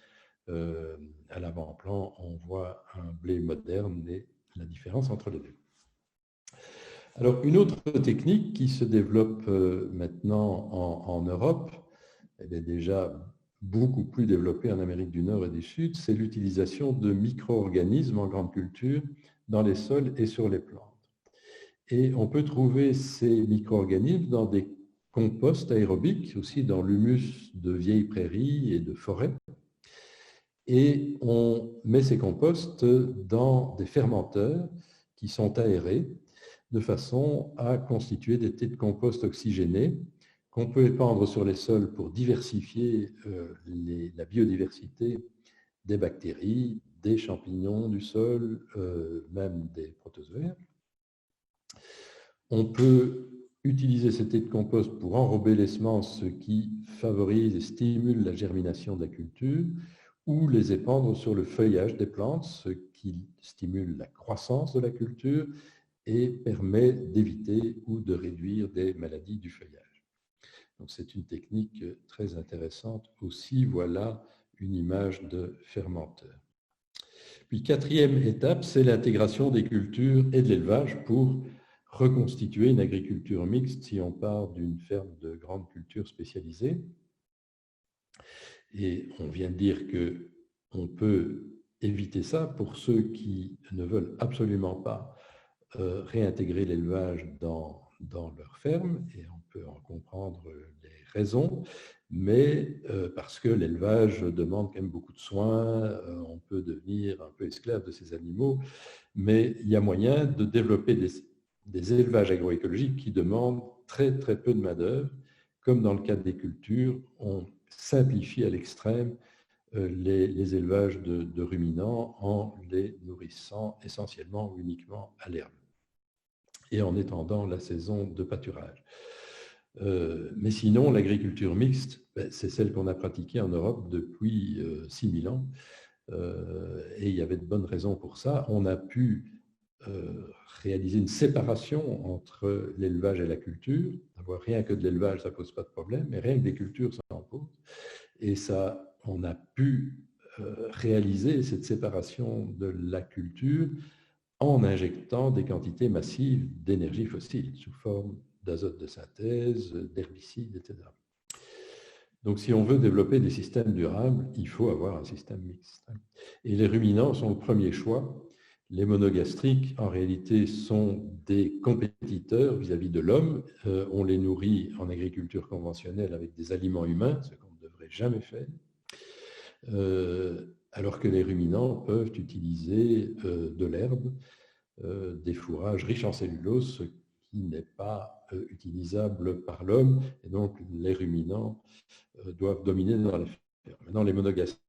m. À l'avant-plan, on voit un blé moderne et la différence entre les deux. Alors, une autre technique qui se développe maintenant en Europe, elle est déjà beaucoup plus développée en Amérique du Nord et du Sud, c'est l'utilisation de micro-organismes en grande culture dans les sols et sur les plantes. Et on peut trouver ces micro-organismes dans des composts aérobiques, aussi dans l'humus de vieilles prairies et de forêts. Et on met ces composts dans des fermenteurs qui sont aérés de façon à constituer des têtes de compost oxygénés qu'on peut épandre sur les sols pour diversifier la biodiversité des bactéries, des champignons du sol, même des protozoaires. On peut utiliser ces têtes de compost pour enrober les semences, ce qui favorise et stimule la germination de la culture, ou les épandre sur le feuillage des plantes, ce qui stimule la croissance de la culture et permet d'éviter ou de réduire des maladies du feuillage. Donc c'est une technique très intéressante aussi. Voilà une image de fermenteur. Puis quatrième étape, c'est l'intégration des cultures et de l'élevage pour reconstituer une agriculture mixte si on part d'une ferme de grande culture spécialisée. Et on vient de dire qu'on peut éviter ça pour ceux qui ne veulent absolument pas réintégrer l'élevage dans leur ferme, et on peut en comprendre les raisons, mais parce que l'élevage demande quand même beaucoup de soins, on peut devenir un peu esclave de ces animaux, mais il y a moyen de développer des élevages agroécologiques qui demandent très très peu de main-d'œuvre, comme dans le cadre des cultures, on simplifie à l'extrême les élevages de ruminants en les nourrissant essentiellement ou uniquement à l'herbe et en étendant la saison de pâturage. Mais sinon, l'agriculture mixte, c'est celle qu'on a pratiquée en Europe depuis 6000 ans et il y avait de bonnes raisons pour ça. On a pu réaliser une séparation entre l'élevage et la culture. Avoir rien que de l'élevage, ça ne pose pas de problème, mais rien que des cultures, ça en pose. Et ça, on a pu réaliser cette séparation de la culture en injectant des quantités massives d'énergie fossile sous forme d'azote de synthèse, d'herbicides, etc. Donc, si on veut développer des systèmes durables, il faut avoir un système mixte. Et les ruminants sont le premier choix. Les monogastriques, en réalité, sont des compétiteurs vis-à-vis de l'homme. On les nourrit en agriculture conventionnelle avec des aliments humains, ce qu'on ne devrait jamais faire. alors que les ruminants peuvent utiliser de l'herbe, des fourrages riches en cellulose, ce qui n'est pas utilisable par l'homme, et donc les ruminants doivent dominer dans la ferme. Maintenant, les monogastriques,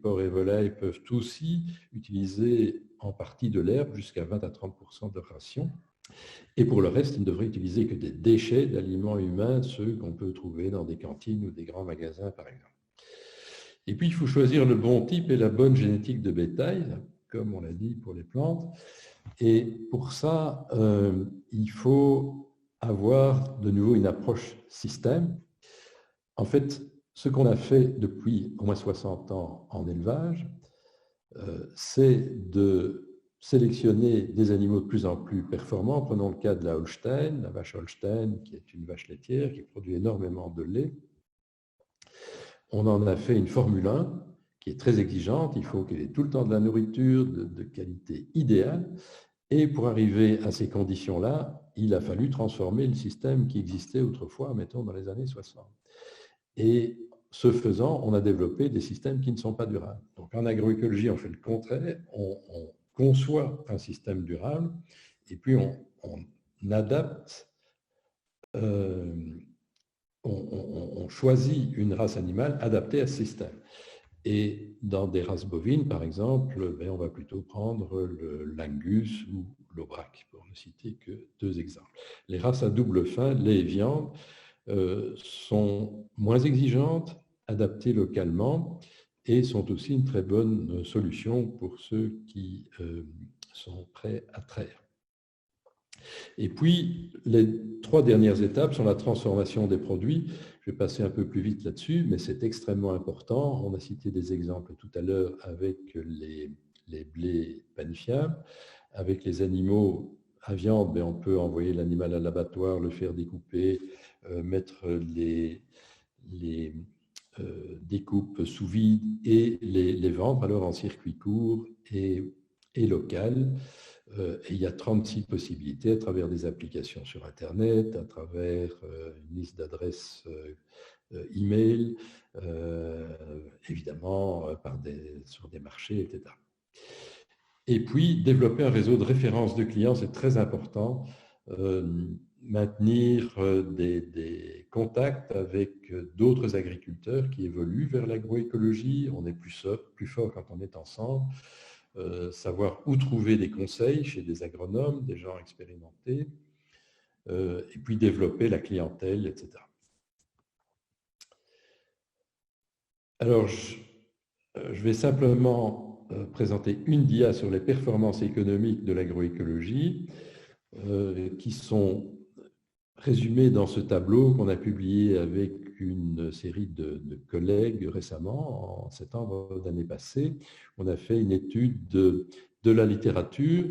porcs et volailles peuvent aussi utiliser en partie de l'herbe, jusqu'à 20 à 30% de ration. Et pour le reste, ils ne devraient utiliser que des déchets d'aliments humains, ceux qu'on peut trouver dans des cantines ou des grands magasins, par exemple. Et puis, il faut choisir le bon type et la bonne génétique de bétail, comme on l'a dit pour les plantes. Et pour ça, il faut avoir de nouveau une approche système. En fait, ce qu'on a fait depuis au moins 60 ans en élevage, c'est de sélectionner des animaux de plus en plus performants. Prenons le cas de la Holstein, la vache Holstein, qui est une vache laitière qui produit énormément de lait. On en a fait une Formule 1 qui est très exigeante. Il faut qu'elle ait tout le temps de la nourriture de qualité idéale. Et pour arriver à ces conditions-là, il a fallu transformer le système qui existait autrefois, mettons dans les années 60. Et ce faisant, on a développé des systèmes qui ne sont pas durables. Donc en agroécologie, on fait le contraire. On conçoit un système durable et puis on adapte, on choisit une race animale adaptée à ce système. Et dans des races bovines, par exemple, on va plutôt prendre le l'Angus ou l'Aubrac, pour ne citer que deux exemples. Les races à double fin, lait et viande, sont moins exigeantes, adaptées localement et sont aussi une très bonne solution pour ceux qui sont prêts à traire. Et puis, les 3 dernières étapes sont la transformation des produits. Je vais passer un peu plus vite là-dessus, mais c'est extrêmement important. On a cité des exemples tout à l'heure avec les blés panifiables. Avec les animaux à viande, on peut envoyer l'animal à l'abattoir, le faire découper, mettre les découpes sous vide et les vendre alors en circuit court et local. Et il y a 36 possibilités à travers des applications sur Internet, à travers une liste d'adresses email, évidemment sur des marchés, etc. Et puis, développer un réseau de référence de clients, c'est très important. Maintenir des contacts avec d'autres agriculteurs qui évoluent vers l'agroécologie. On est plus fort quand on est ensemble. Savoir où trouver des conseils chez des agronomes, des gens expérimentés, et puis développer la clientèle, etc. Alors, je vais simplement présenter une dia sur les performances économiques de l'agroécologie, qui sont résumées dans ce tableau qu'on a publié avec une série de collègues récemment, en septembre d'année passée. On a fait une étude de la littérature,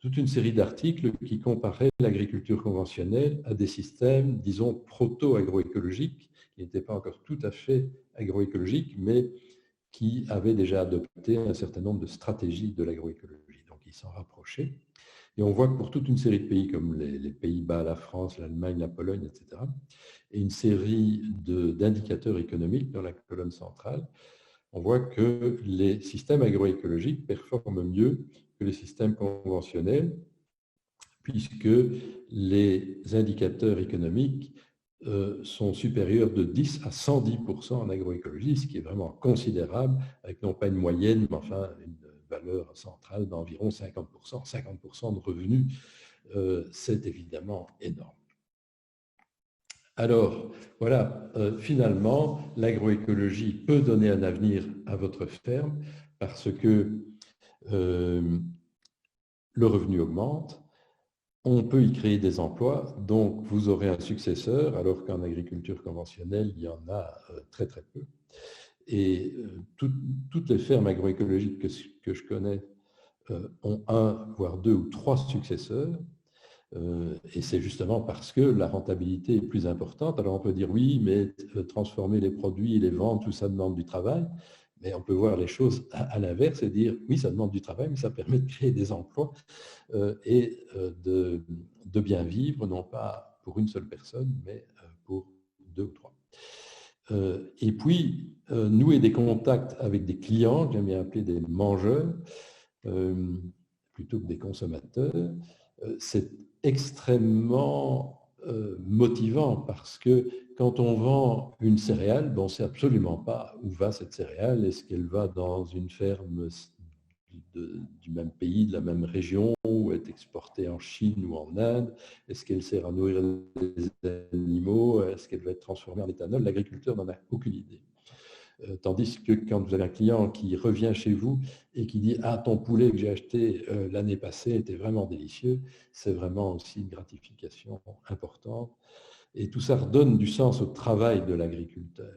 toute une série d'articles qui comparaient l'agriculture conventionnelle à des systèmes, disons, proto-agroécologiques, qui n'étaient pas encore tout à fait agroécologiques, mais qui avaient déjà adopté un certain nombre de stratégies de l'agroécologie. Donc, ils s'en rapprochaient. Et on voit que pour toute une série de pays comme les Pays-Bas, la France, l'Allemagne, la Pologne, etc., et une série d'indicateurs économiques dans la colonne centrale, on voit que les systèmes agroécologiques performent mieux que les systèmes conventionnels, puisque les indicateurs économiques sont supérieurs de 10 à 110% en agroécologie, ce qui est vraiment considérable, avec non pas une moyenne, mais enfin une valeur centrale d'environ 50%. 50% de revenus, c'est évidemment énorme. Alors, voilà, finalement, l'agroécologie peut donner un avenir à votre ferme parce que le revenu augmente, on peut y créer des emplois, donc vous aurez un successeur, alors qu'en agriculture conventionnelle, il y en a très très peu. Et toutes les fermes agroécologiques que je connais ont 1, voire 2 ou 3 successeurs. Et c'est justement parce que la rentabilité est plus importante. Alors on peut dire oui, mais transformer les produits, les vendre, tout ça demande du travail. Mais on peut voir les choses à l'inverse et dire oui, ça demande du travail, mais ça permet de créer des emplois et de bien vivre, non pas pour une seule personne, mais pour 2 ou 3. Et puis, nouer des contacts avec des clients, que j'aime bien appeler des mangeurs, plutôt que des consommateurs, c'est extrêmement motivant parce que quand on vend une céréale, on ne sait absolument pas où va cette céréale. Est-ce qu'elle va dans une ferme du même pays, de la même région, ou est exportée en Chine ou en Inde? Est-ce qu'elle sert à nourrir les animaux? Est-ce qu'elle va être transformée en éthanol? L'agriculteur n'en a aucune idée. Tandis que quand vous avez un client qui revient chez vous et qui dit « Ah, ton poulet que j'ai acheté l'année passée était vraiment délicieux », c'est vraiment aussi une gratification importante. Et tout ça redonne du sens au travail de l'agriculteur.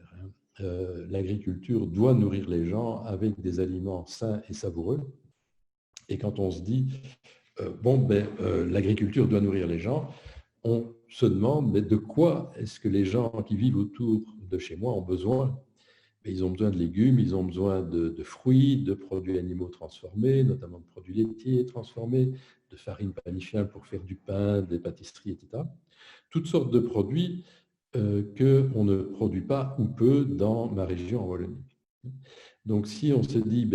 L'agriculture doit nourrir les gens avec des aliments sains et savoureux. Et quand on se dit l'agriculture doit nourrir les gens, on se demande mais de quoi est-ce que les gens qui vivent autour de chez moi ont besoin? Ils ont besoin de légumes, ils ont besoin de fruits, de produits animaux transformés, notamment de produits laitiers transformés, de farine panifiable pour faire du pain, des pâtisseries, etc. Toutes sortes de produits qu'on ne produit pas ou peu dans ma région en Wallonie. Donc, si on se dit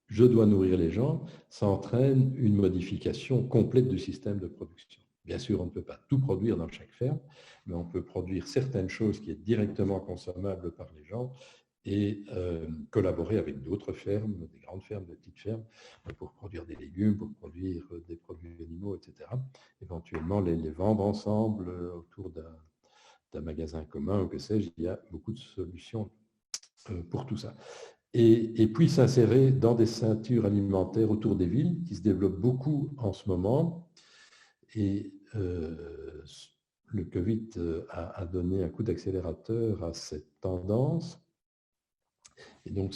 je dois nourrir les gens, ça entraîne une modification complète du système de production. Bien sûr, on ne peut pas tout produire dans chaque ferme, mais on peut produire certaines choses qui sont directement consommables par les gens et collaborer avec d'autres fermes, des grandes fermes, des petites fermes, pour produire des légumes, pour produire des produits animaux, etc. Éventuellement, les vendre ensemble autour d'un magasin commun ou que sais-je. Il y a beaucoup de solutions pour tout ça. Et puis s'insérer dans des ceintures alimentaires autour des villes qui se développent beaucoup en ce moment. Et le Covid a donné un coup d'accélérateur à cette tendance. Et donc,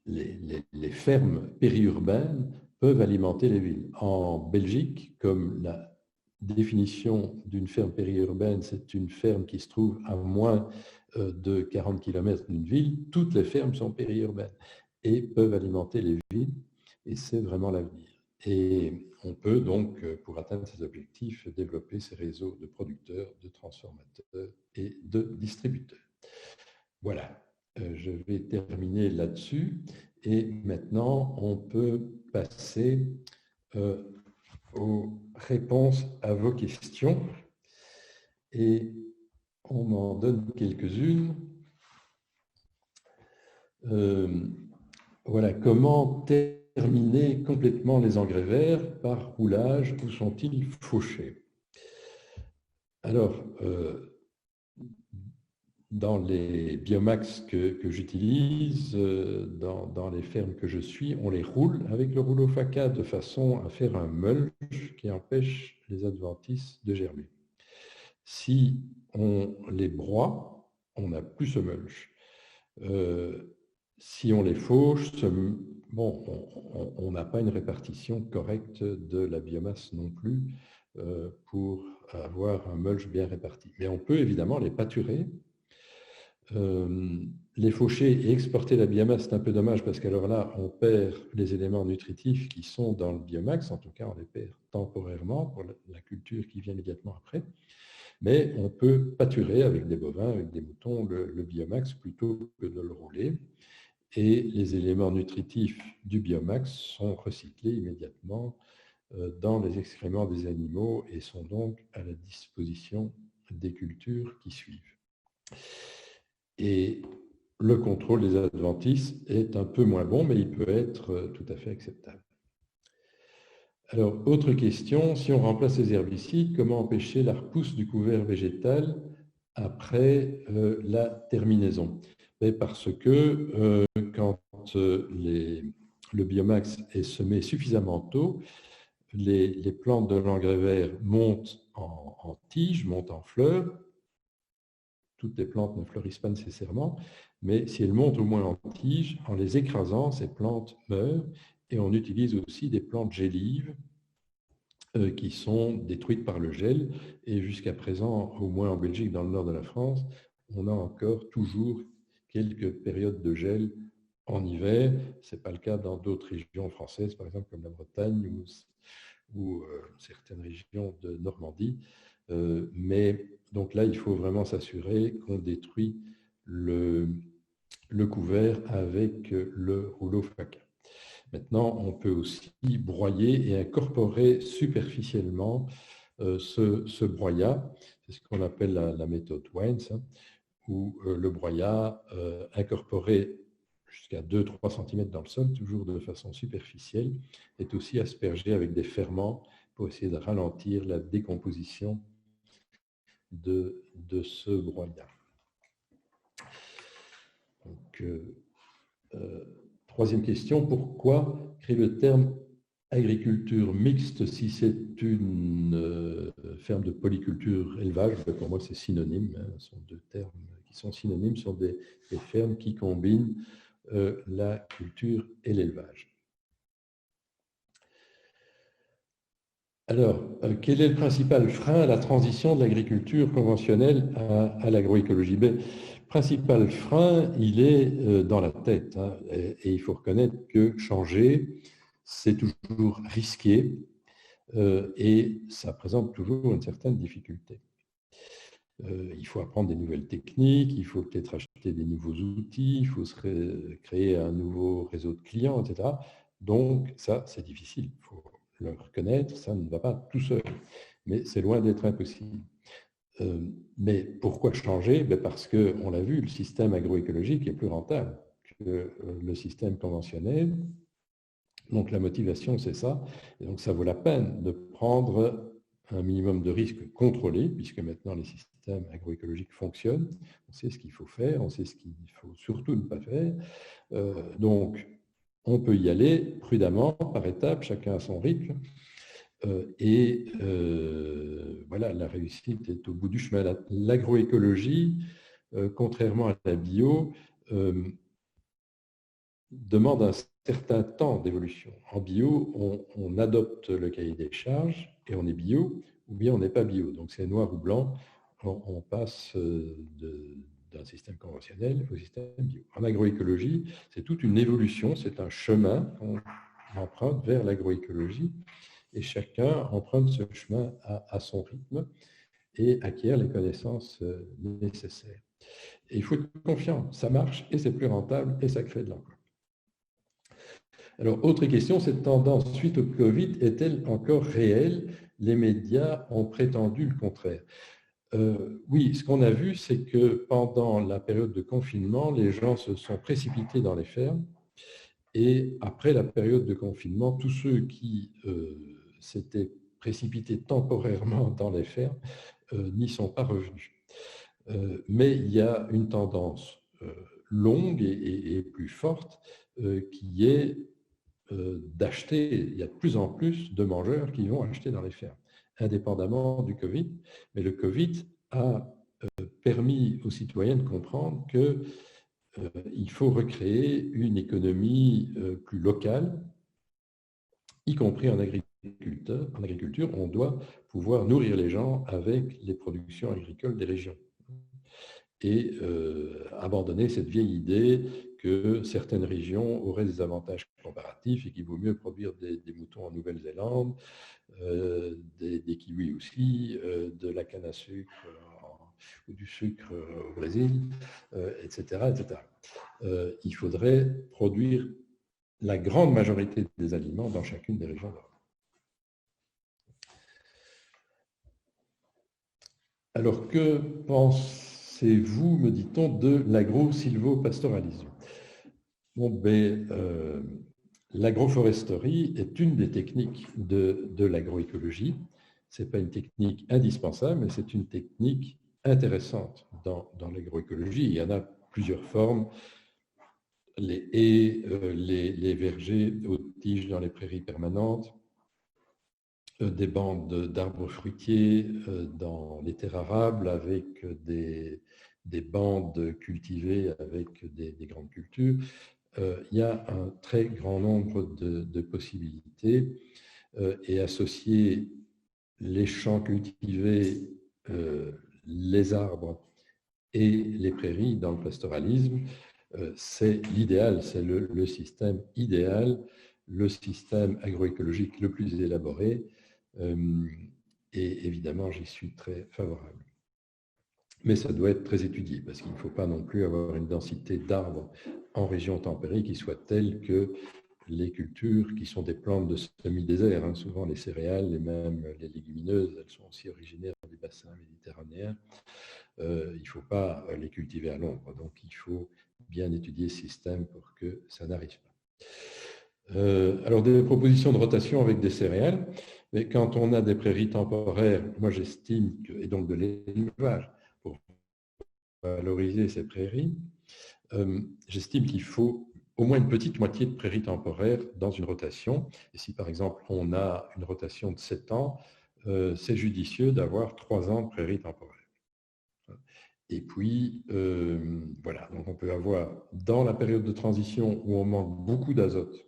les fermes périurbaines peuvent alimenter les villes. En Belgique, comme la définition d'une ferme périurbaine, c'est une ferme qui se trouve à moins de 40 km d'une ville, toutes les fermes sont périurbaines et peuvent alimenter les villes, et c'est vraiment l'avenir. Et on peut donc, pour atteindre ces objectifs, développer ces réseaux de producteurs, de transformateurs et de distributeurs. Voilà, je vais terminer là-dessus. Et maintenant, on peut passer aux réponses à vos questions. Et on m'en donne quelques-unes. Voilà, comment terminer complètement les engrais verts par roulage? Où sont-ils fauchés? Alors, dans les biomax que j'utilise, dans les fermes que je suis, on les roule avec le rouleau FACA de façon à faire un mulch qui empêche les adventices de germer. Si on les broie, on n'a plus ce mulch. Si on les fauche, on n'a pas une répartition correcte de la biomasse non plus pour avoir un mulch bien réparti. Mais on peut évidemment les pâturer. Les faucher et exporter la biomasse, c'est un peu dommage parce qu'alors là, on perd les éléments nutritifs qui sont dans le biomax, en tout cas, on les perd temporairement pour la culture qui vient immédiatement après. Mais on peut pâturer avec des bovins, avec des moutons, le biomax plutôt que de le rouler. Et les éléments nutritifs du biomax sont recyclés immédiatement dans les excréments des animaux et sont donc à la disposition des cultures qui suivent. Et le contrôle des adventices est un peu moins bon, mais il peut être tout à fait acceptable. Alors, autre question, si on remplace les herbicides, comment empêcher la repousse du couvert végétal après la terminaison? Parce que quand le biomax est semé suffisamment tôt, les plantes de l'engrais vert montent en tige, montent en fleurs. Toutes les plantes ne fleurissent pas nécessairement, mais si elles montent au moins en tige, en les écrasant, ces plantes meurent. Et on utilise aussi des plantes gélives qui sont détruites par le gel. Et jusqu'à présent, au moins en Belgique, dans le nord de la France, on a encore toujours quelques périodes de gel en hiver. Ce n'est pas le cas dans d'autres régions françaises, par exemple comme la Bretagne ou certaines régions de Normandie. Mais donc là, il faut vraiment s'assurer qu'on détruit le couvert avec le rouleau FACA. Maintenant, on peut aussi broyer et incorporer superficiellement ce broyat. C'est ce qu'on appelle la méthode Wines, où le broyat incorporé jusqu'à 2-3 cm dans le sol, toujours de façon superficielle, est aussi aspergé avec des ferments pour essayer de ralentir la décomposition de ce broyat. Donc, troisième question, pourquoi créer le terme agriculture mixte si c'est une ferme de polyculture élevage? Pour moi, c'est synonyme, hein, ce sont deux termes qui sont synonymes, ce sont des fermes qui combinent la culture et l'élevage. Alors, quel est le principal frein à la transition de l'agriculture conventionnelle à l'agroécologie? Le principal frein, il est dans la tête, hein, et il faut reconnaître que changer, c'est toujours risqué et ça présente toujours une certaine difficulté. Il faut apprendre des nouvelles techniques, il faut peut-être acheter des nouveaux outils, il faut créer un nouveau réseau de clients, etc. Donc, ça, c'est difficile. Il faut le reconnaître, ça ne va pas tout seul. Mais c'est loin d'être impossible. Mais pourquoi changer? Parce qu'on l'a vu, le système agroécologique est plus rentable que le système conventionnel. Donc, la motivation, c'est ça. Et donc, ça vaut la peine de prendre un minimum de risques contrôlés, puisque maintenant les systèmes agroécologiques fonctionnent. On sait ce qu'il faut faire, on sait ce qu'il faut surtout ne pas faire. Donc, on peut y aller prudemment, par étapes, chacun à son rythme. Voilà, la réussite est au bout du chemin. L'agroécologie, contrairement à la bio, demande un certain temps d'évolution. En bio, on adopte le cahier des charges et on est bio, ou bien on n'est pas bio. Donc c'est noir ou blanc, on passe d'un système conventionnel au système bio. En agroécologie, c'est toute une évolution, c'est un chemin qu'on emprunte vers l'agroécologie et chacun emprunte ce chemin à son rythme et acquiert les connaissances nécessaires. Et il faut être confiant, ça marche et c'est plus rentable et ça crée de l'emploi. Alors, autre question, cette tendance suite au Covid est-elle encore réelle? Les médias ont prétendu le contraire. Oui, ce qu'on a vu, c'est que pendant la période de confinement, les gens se sont précipités dans les fermes et après la période de confinement, tous ceux qui s'étaient précipités temporairement dans les fermes n'y sont pas revenus. Mais il y a une tendance longue et plus forte qui est d'acheter. Il y a de plus en plus de mangeurs qui vont acheter dans les fermes, indépendamment du Covid. Mais le Covid a permis aux citoyens de comprendre qu'il faut recréer une économie plus locale, y compris en agriculture. On doit pouvoir nourrir les gens avec les productions agricoles des régions. Et abandonner cette vieille idée que certaines régions auraient des avantages comparatifs et qu'il vaut mieux produire des moutons en Nouvelle-Zélande, des kiwis aussi, de la canne à sucre ou du sucre au Brésil, etc. etc. Il faudrait produire la grande majorité des aliments dans chacune des régions d'Europe. Alors, que pensez-vous, me dit-on, de l'agro-silvopastoralisme? Bon, l'agroforesterie est une des techniques de l'agroécologie. Ce n'est pas une technique indispensable, mais c'est une technique intéressante dans l'agroécologie. Il y en a plusieurs formes. Les haies, les vergers hautes tiges dans les prairies permanentes, des bandes d'arbres fruitiers dans les terres arables avec des bandes cultivées avec des grandes cultures. Il y a un très grand nombre de possibilités et associer les champs cultivés, les arbres et les prairies dans le pastoralisme, c'est l'idéal, c'est le système idéal, le système agroécologique le plus élaboré et évidemment, j'y suis très favorable. Mais ça doit être très étudié, parce qu'il ne faut pas non plus avoir une densité d'arbres en région tempérée qui soit telle que les cultures qui sont des plantes de semi-désert, hein, souvent les céréales et même les légumineuses, elles sont aussi originaires des bassins méditerranéens. Il ne faut pas les cultiver à l'ombre. Donc, il faut bien étudier ce système pour que ça n'arrive pas. Alors, des propositions de rotation avec des céréales. Mais quand on a des prairies temporaires, moi j'estime que, et donc de l'élevage, pour valoriser ces prairies, j'estime qu'il faut au moins une petite moitié de prairies temporaires dans une rotation. Et si par exemple on a une rotation de 7 ans, c'est judicieux d'avoir 3 ans de prairies temporaires. Et puis, voilà, donc on peut avoir, dans la période de transition où on manque beaucoup d'azote,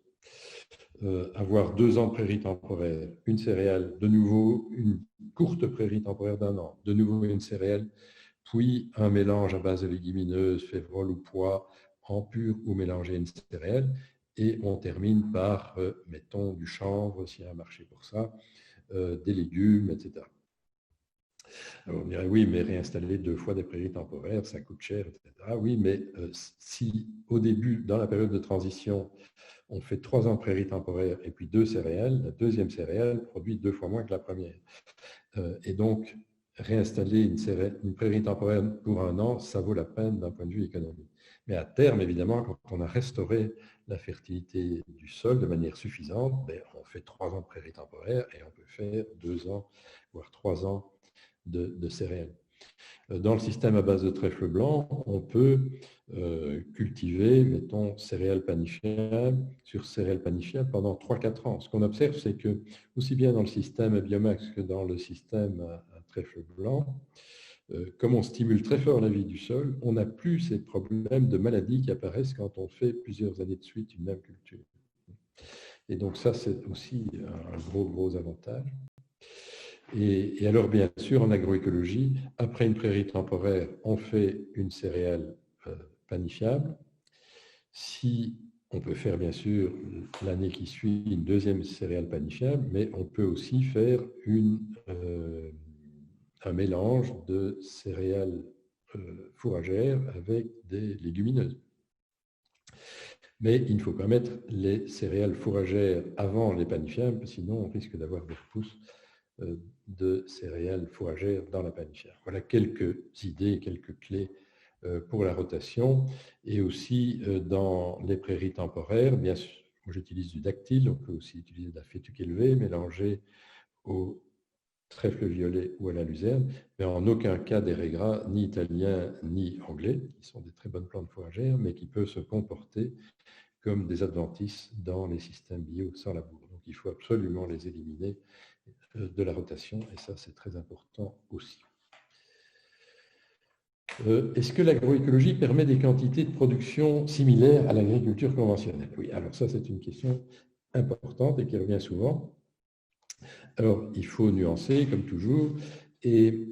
avoir 2 ans de prairie temporaire, une céréale, de nouveau une courte prairie temporaire d'1 an, de nouveau une céréale, puis un mélange à base de légumineuses, févrole ou pois, en pur ou mélangé à une céréale, et on termine par, mettons, du chanvre, s'il y a un marché pour ça, des légumes, etc. Alors, on dirait, oui, mais réinstaller 2 fois des prairies temporaires, ça coûte cher, etc. Oui, mais si au début, dans la période de transition, on fait 3 ans de prairies temporaires et puis 2 céréales, la deuxième céréale produit 2 fois moins que la première. Et donc, réinstaller une prairie temporaire pour 1 an, ça vaut la peine d'un point de vue économique. Mais à terme, évidemment, quand on a restauré la fertilité du sol de manière suffisante, on fait 3 ans de prairie temporaire et on peut faire 2 ans, voire 3 ans de céréales. Dans le système à base de trèfle blanc, on peut cultiver, mettons, céréales panifiables sur céréales panifiables pendant 3-4 ans. Ce qu'on observe, c'est que, aussi bien dans le système à biomax que dans le système à trèfle blanc, comme on stimule très fort la vie du sol, on n'a plus ces problèmes de maladies qui apparaissent quand on fait plusieurs années de suite une même culture. Et donc ça, c'est aussi un gros avantage. Et alors, bien sûr, en agroécologie, après une prairie temporaire, on fait une céréale panifiable. Si on peut faire, bien sûr, l'année qui suit, une deuxième céréale panifiable, mais on peut aussi faire un mélange de céréales fourragères avec des légumineuses. Mais il ne faut pas mettre les céréales fourragères avant les panifiables, sinon on risque d'avoir des repousses de céréales fourragères dans la panifière. Voilà quelques idées, quelques clés pour la rotation. Et aussi dans les prairies temporaires, bien sûr, j'utilise du dactyle, on peut aussi utiliser de la fétuque élevée mélangée au trèfle violet ou à la luzerne, mais en aucun cas des raies gras, ni italiens ni anglais, qui sont des très bonnes plantes fourragères, mais qui peuvent se comporter comme des adventices dans les systèmes bio sans labour. Donc il faut absolument les éliminer de la rotation, et ça c'est très important aussi. Est-ce que l'agroécologie permet des quantités de production similaires à l'agriculture conventionnelle? Oui, alors ça c'est une question importante et qui revient souvent. Alors il faut nuancer comme toujours, et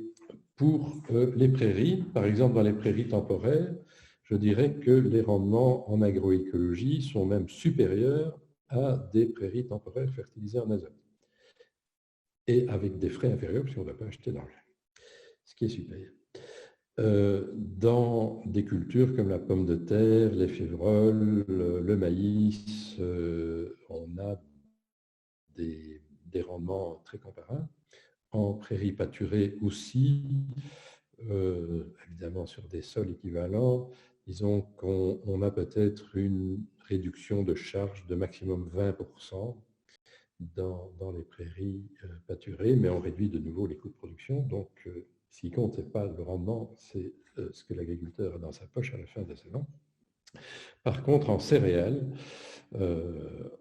pour les prairies, par exemple dans les prairies temporaires, je dirais que les rendements en agroécologie sont même supérieurs à des prairies temporaires fertilisées en azote, et avec des frais inférieurs, puisqu'on ne doit pas acheter d'engrais, ce qui est supérieur. Dans des cultures comme la pomme de terre, les févroles, le maïs, on a des rendements très comparables. En prairies pâturées aussi, évidemment sur des sols équivalents, disons qu'on a peut-être une réduction de charge de maximum 20% dans les prairies pâturées, mais on réduit de nouveau les coûts de production. Donc, ce qui compte, ce n'est pas le rendement, c'est ce que l'agriculteur a dans sa poche à la fin de la saison. Par contre, en céréales,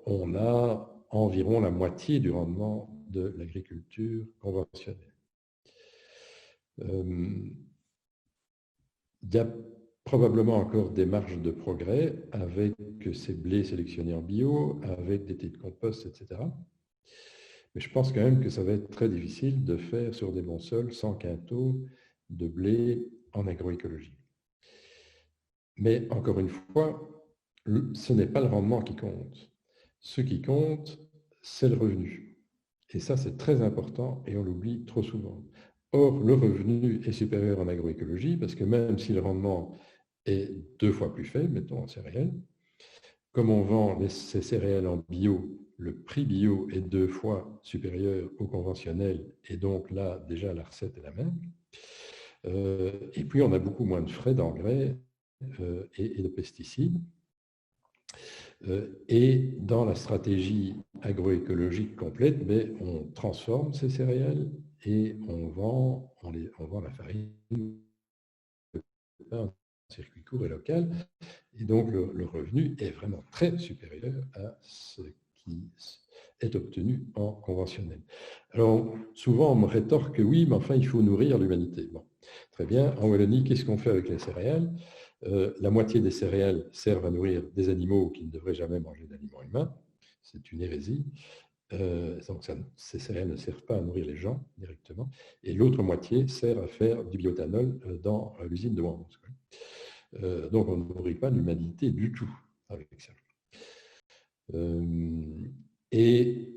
on a environ la moitié du rendement de l'agriculture conventionnelle. Il y a probablement encore des marges de progrès avec ces blés sélectionnés en bio, avec des tés de compost, etc. Mais je pense quand même que ça va être très difficile de faire sur des bons sols 100 quintaux de blé en agroécologie. Mais encore une fois, ce n'est pas le rendement qui compte. Ce qui compte, c'est le revenu. Et ça, c'est très important et on l'oublie trop souvent. Or, le revenu est supérieur en agroécologie parce que même si le rendement est 2 fois plus faible, mettons en céréales, comme on vend ces céréales en bio, le prix bio est 2 fois supérieur au conventionnel et donc là, déjà, la recette est la même. Et puis, on a beaucoup moins de frais d'engrais et de pesticides. Et dans la stratégie agroécologique complète, mais on transforme ces céréales et on vend la farine en circuit court et local. Et donc, le revenu est vraiment très supérieur à ce qui est obtenu en conventionnel. Alors, souvent, on me rétorque que oui, mais enfin, il faut nourrir l'humanité. Bon, très bien. En Wallonie, qu'est-ce qu'on fait avec les céréales? La moitié des céréales servent à nourrir des animaux qui ne devraient jamais manger d'aliments humains. C'est une hérésie. Donc ces céréales ne servent pas à nourrir les gens directement. Et l'autre moitié sert à faire du bioéthanol dans l'usine de Worms. Donc on ne nourrit pas l'humanité du tout avec ça. Et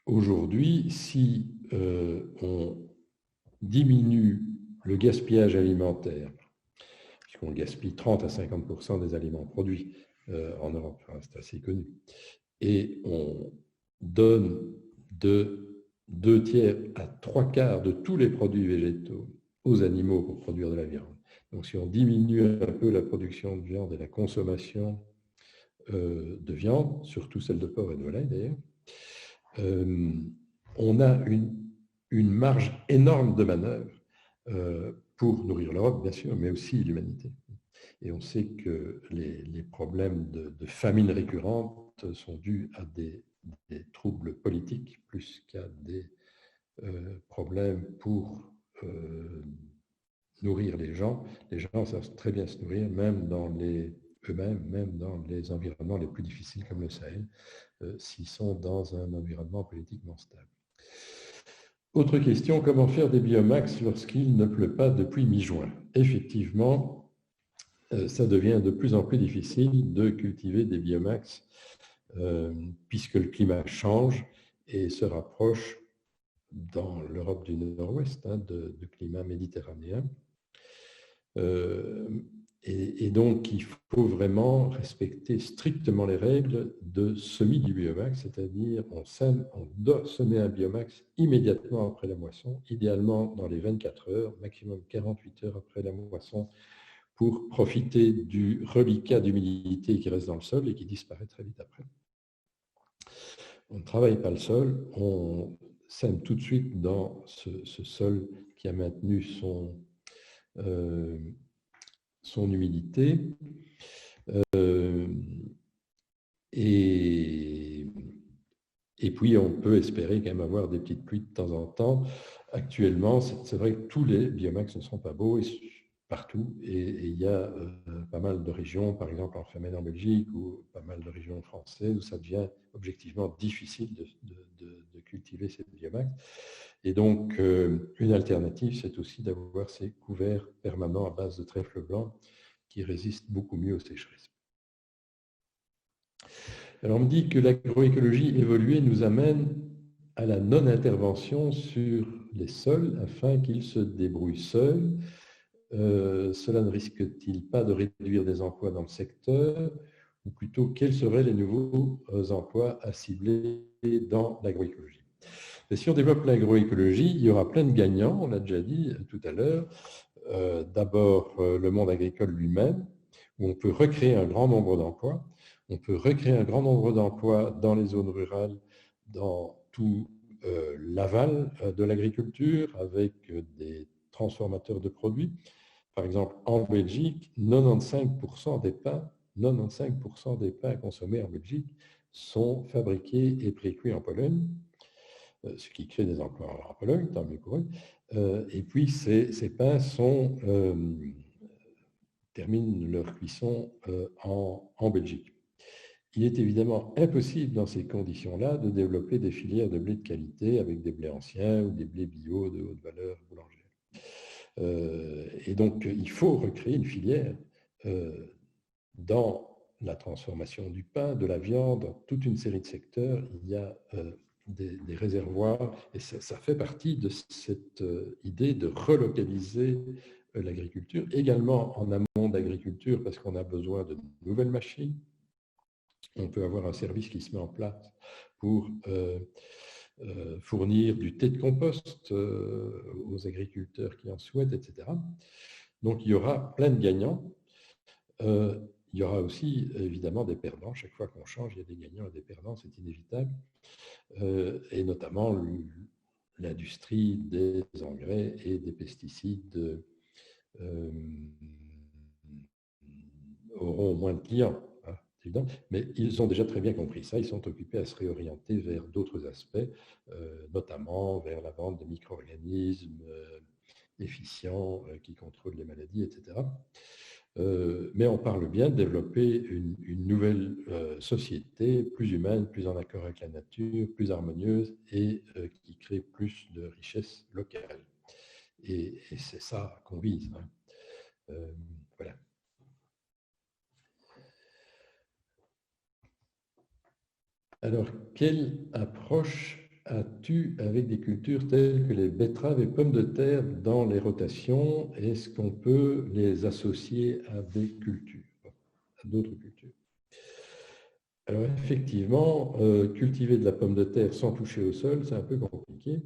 aujourd'hui, si on diminue le gaspillage alimentaire, puisqu'on gaspille 30 à 50% des aliments produits en Europe, c'est assez connu, et on donne de 2 tiers à 3 quarts de tous les produits végétaux aux animaux pour produire de la viande. Donc si on diminue un peu la production de viande et la consommation de viande, surtout celle de porc et de volaille d'ailleurs, on a une marge énorme de manœuvre pour nourrir l'Europe, bien sûr, mais aussi l'humanité. Et on sait que les problèmes de famine récurrente sont dus à des troubles politiques plus qu'à des problèmes pour nourrir les gens. Les gens savent très bien se nourrir, même dans eux-mêmes, même dans les environnements les plus difficiles comme le Sahel, s'ils sont dans un environnement politiquement stable. Autre question, comment faire des biomax lorsqu'il ne pleut pas depuis mi-juin? Effectivement, ça devient de plus en plus difficile de cultiver des biomax puisque le climat change et se rapproche dans l'Europe du Nord-Ouest de climat méditerranéen. Et donc, il faut vraiment respecter strictement les règles de semis du biomax, c'est-à-dire on doit semer un biomax immédiatement après la moisson, idéalement dans les 24 heures, maximum 48 heures après la moisson, pour profiter du reliquat d'humidité qui reste dans le sol et qui disparaît très vite après. On ne travaille pas le sol, on sème tout de suite dans ce sol qui a maintenu son humidité. Et puis, on peut espérer quand même avoir des petites pluies de temps en temps. Actuellement, c'est vrai que tous les biomax ne sont pas beaux partout. Et il y a pas mal de régions, par exemple en Flamen en Belgique, ou pas mal de régions françaises, où ça devient objectivement difficile de cultiver ces biomax. Et donc, une alternative, c'est aussi d'avoir ces couverts permanents à base de trèfle blanc qui résistent beaucoup mieux aux sécheresses. Alors, on me dit que l'agroécologie évoluée nous amène à la non-intervention sur les sols afin qu'ils se débrouillent seuls. Cela ne risque-t-il pas de réduire des emplois dans le secteur? Ou plutôt, quels seraient les nouveaux emplois à cibler dans l'agroécologie? Si on développe l'agroécologie, il y aura plein de gagnants, on l'a déjà dit tout à l'heure. D'abord, le monde agricole lui-même, où on peut recréer un grand nombre d'emplois. On peut recréer un grand nombre d'emplois dans les zones rurales, dans tout l'aval de l'agriculture, avec des transformateurs de produits. Par exemple, en Belgique, 95% des pains, 95% des pains consommés en Belgique sont fabriqués et précuits en Pologne, ce qui crée des emplois en Pologne, tant mieux pour eux. Et puis, ces pains terminent leur cuisson en Belgique. Il est évidemment impossible dans ces conditions-là de développer des filières de blé de qualité avec des blés anciens ou des blés bio de haute valeur boulangère. Et donc, il faut recréer une filière dans la transformation du pain, de la viande, dans toute une série de secteurs. Il y a des réservoirs. Et ça fait partie de cette idée de relocaliser l'agriculture, également en amont d'agriculture, parce qu'on a besoin de nouvelles machines. On peut avoir un service qui se met en place pour fournir du thé de compost aux agriculteurs qui en souhaitent, etc. Donc, il y aura plein de gagnants. Il y aura aussi, évidemment, des perdants. Chaque fois qu'on change, il y a des gagnants et des perdants, c'est inévitable. Et notamment, l'industrie des engrais et des pesticides auront moins de clients. Évident, mais ils ont déjà très bien compris ça, ils sont occupés à se réorienter vers d'autres aspects, notamment vers la vente de micro-organismes efficients qui contrôlent les maladies, etc. Mais on parle bien de développer une nouvelle société plus humaine, plus en accord avec la nature, plus harmonieuse et qui crée plus de richesses locales. Et c'est ça qu'on vise. Voilà. Alors, quelle approche as-tu avec des cultures telles que les betteraves et pommes de terre dans les rotations? Est-ce qu'on peut les associer à des cultures, à d'autres cultures? Alors, effectivement, cultiver de la pomme de terre sans toucher au sol, c'est un peu compliqué,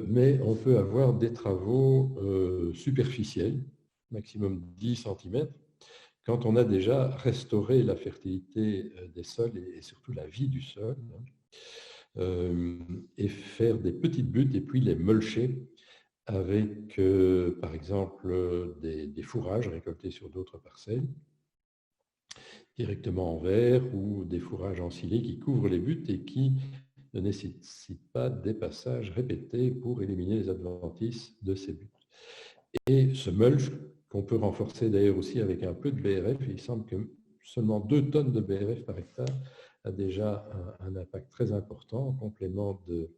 mais on peut avoir des travaux superficiels, maximum 10 cm, quand on a déjà restauré la fertilité des sols et surtout la vie du sol, et faire des petites buttes et puis les mulcher avec, par exemple, des fourrages récoltés sur d'autres parcelles, directement en verre, ou des fourrages ensilés qui couvrent les buttes et qui ne nécessitent pas des passages répétés pour éliminer les adventices de ces buttes. Et ce mulch, qu'on peut renforcer d'ailleurs aussi avec un peu de BRF, il semble que seulement 2 tonnes de BRF par hectare a déjà un impact très important en complément de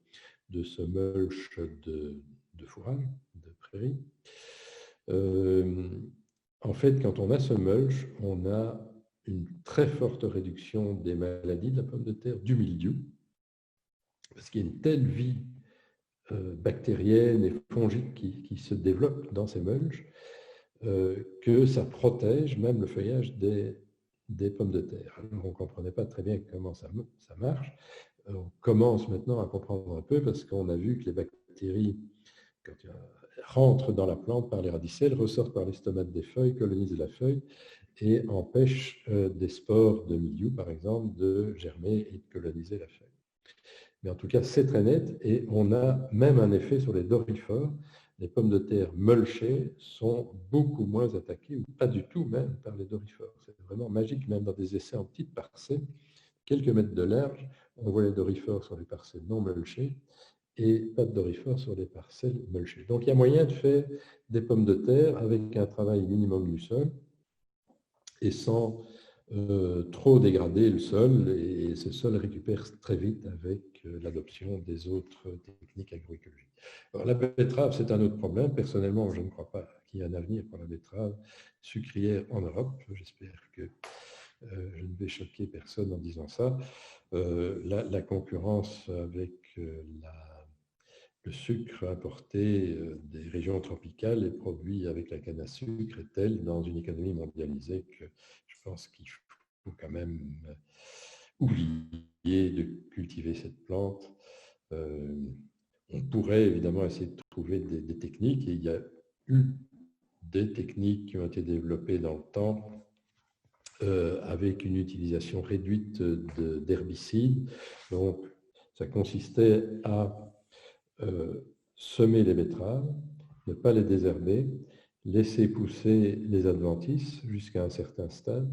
ce mulch de fourrage, de prairie. En fait, quand on a ce mulch, on a une très forte réduction des maladies de la pomme de terre, du mildiou, parce qu'il y a une telle vie bactérienne et fongique qui se développe dans ces mulches que ça protège même le feuillage des pommes de terre. Alors, on ne comprenait pas très bien comment ça marche. On commence maintenant à comprendre un peu parce qu'on a vu que les bactéries, quand elles rentrent dans la plante par les radicelles, ressortent par les stomates des feuilles, colonisent la feuille et empêchent des spores de mildiou, par exemple, de germer et de coloniser la feuille. Mais en tout cas, c'est très net et on a même un effet sur les dorifores. Les pommes de terre mulchées sont beaucoup moins attaquées, ou pas du tout même, par les dorifores. C'est vraiment magique, même dans des essais en petites parcelles, quelques mètres de large, on voit les dorifores sur les parcelles non mulchées et pas de dorifores sur les parcelles mulchées. Donc il y a moyen de faire des pommes de terre avec un travail minimum du sol et sans trop dégrader le sol, et ce sol récupère très vite avec l'adoption des autres techniques agroécologiques. Alors, la betterave, c'est un autre problème. Personnellement, je ne crois pas qu'il y ait un avenir pour la betterave sucrière en Europe. J'espère que je ne vais choquer personne en disant ça. La concurrence avec le sucre importé des régions tropicales et produit avec la canne à sucre est telle dans une économie mondialisée que je pense qu'il faut quand même oublier de cultiver cette plante. On pourrait évidemment essayer de trouver des techniques, et il y a eu des techniques qui ont été développées dans le temps avec une utilisation réduite d'herbicides. Donc, ça consistait à semer les betteraves, ne pas les désherber, laisser pousser les adventices jusqu'à un certain stade,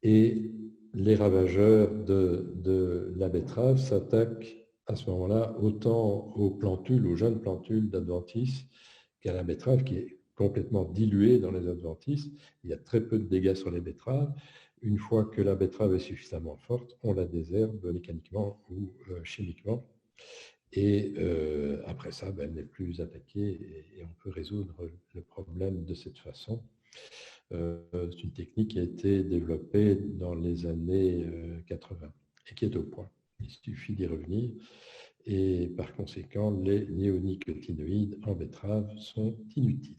et les ravageurs de la betterave s'attaquent à ce moment-là autant aux plantules, aux jeunes plantules d'adventices, qu'à la betterave qui est complètement diluée dans les adventices. Il y a très peu de dégâts sur les betteraves. Une fois que la betterave est suffisamment forte, on la désherbe mécaniquement ou chimiquement. Et après ça, elle n'est plus attaquée et on peut résoudre le problème de cette façon. C'est une technique qui a été développée dans les années 80 et qui est au point. il suffit d'y revenir. Et par conséquent, les néonicotinoïdes en betterave sont inutiles.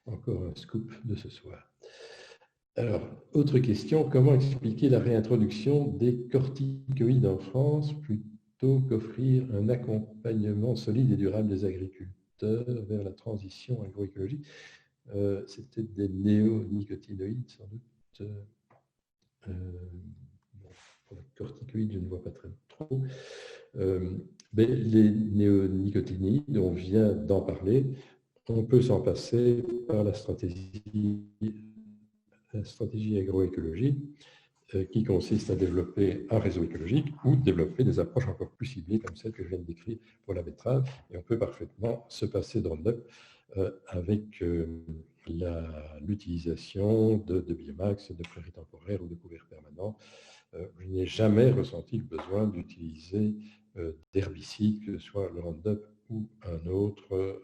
Encore un scoop de ce soir. Alors, autre question, comment expliquer la réintroduction des corticoïdes en France plutôt qu'offrir un accompagnement solide et durable des agriculteurs vers la transition agroécologique? C'était des néonicotinoïdes, sans doute. Pour les corticoïdes, je ne vois pas très trop. Mais les néonicotinoïdes, on vient d'en parler, on peut s'en passer par la stratégie agroécologique qui consiste à développer un réseau écologique ou développer des approches encore plus ciblées comme celle que je viens de décrire pour la betterave. Et on peut parfaitement se passer de Roundup avec l'utilisation de biomax, de prairies temporaires ou de couverts permanents. Je n'ai jamais ressenti le besoin d'utiliser d'herbicides, que ce soit le Roundup ou un autre,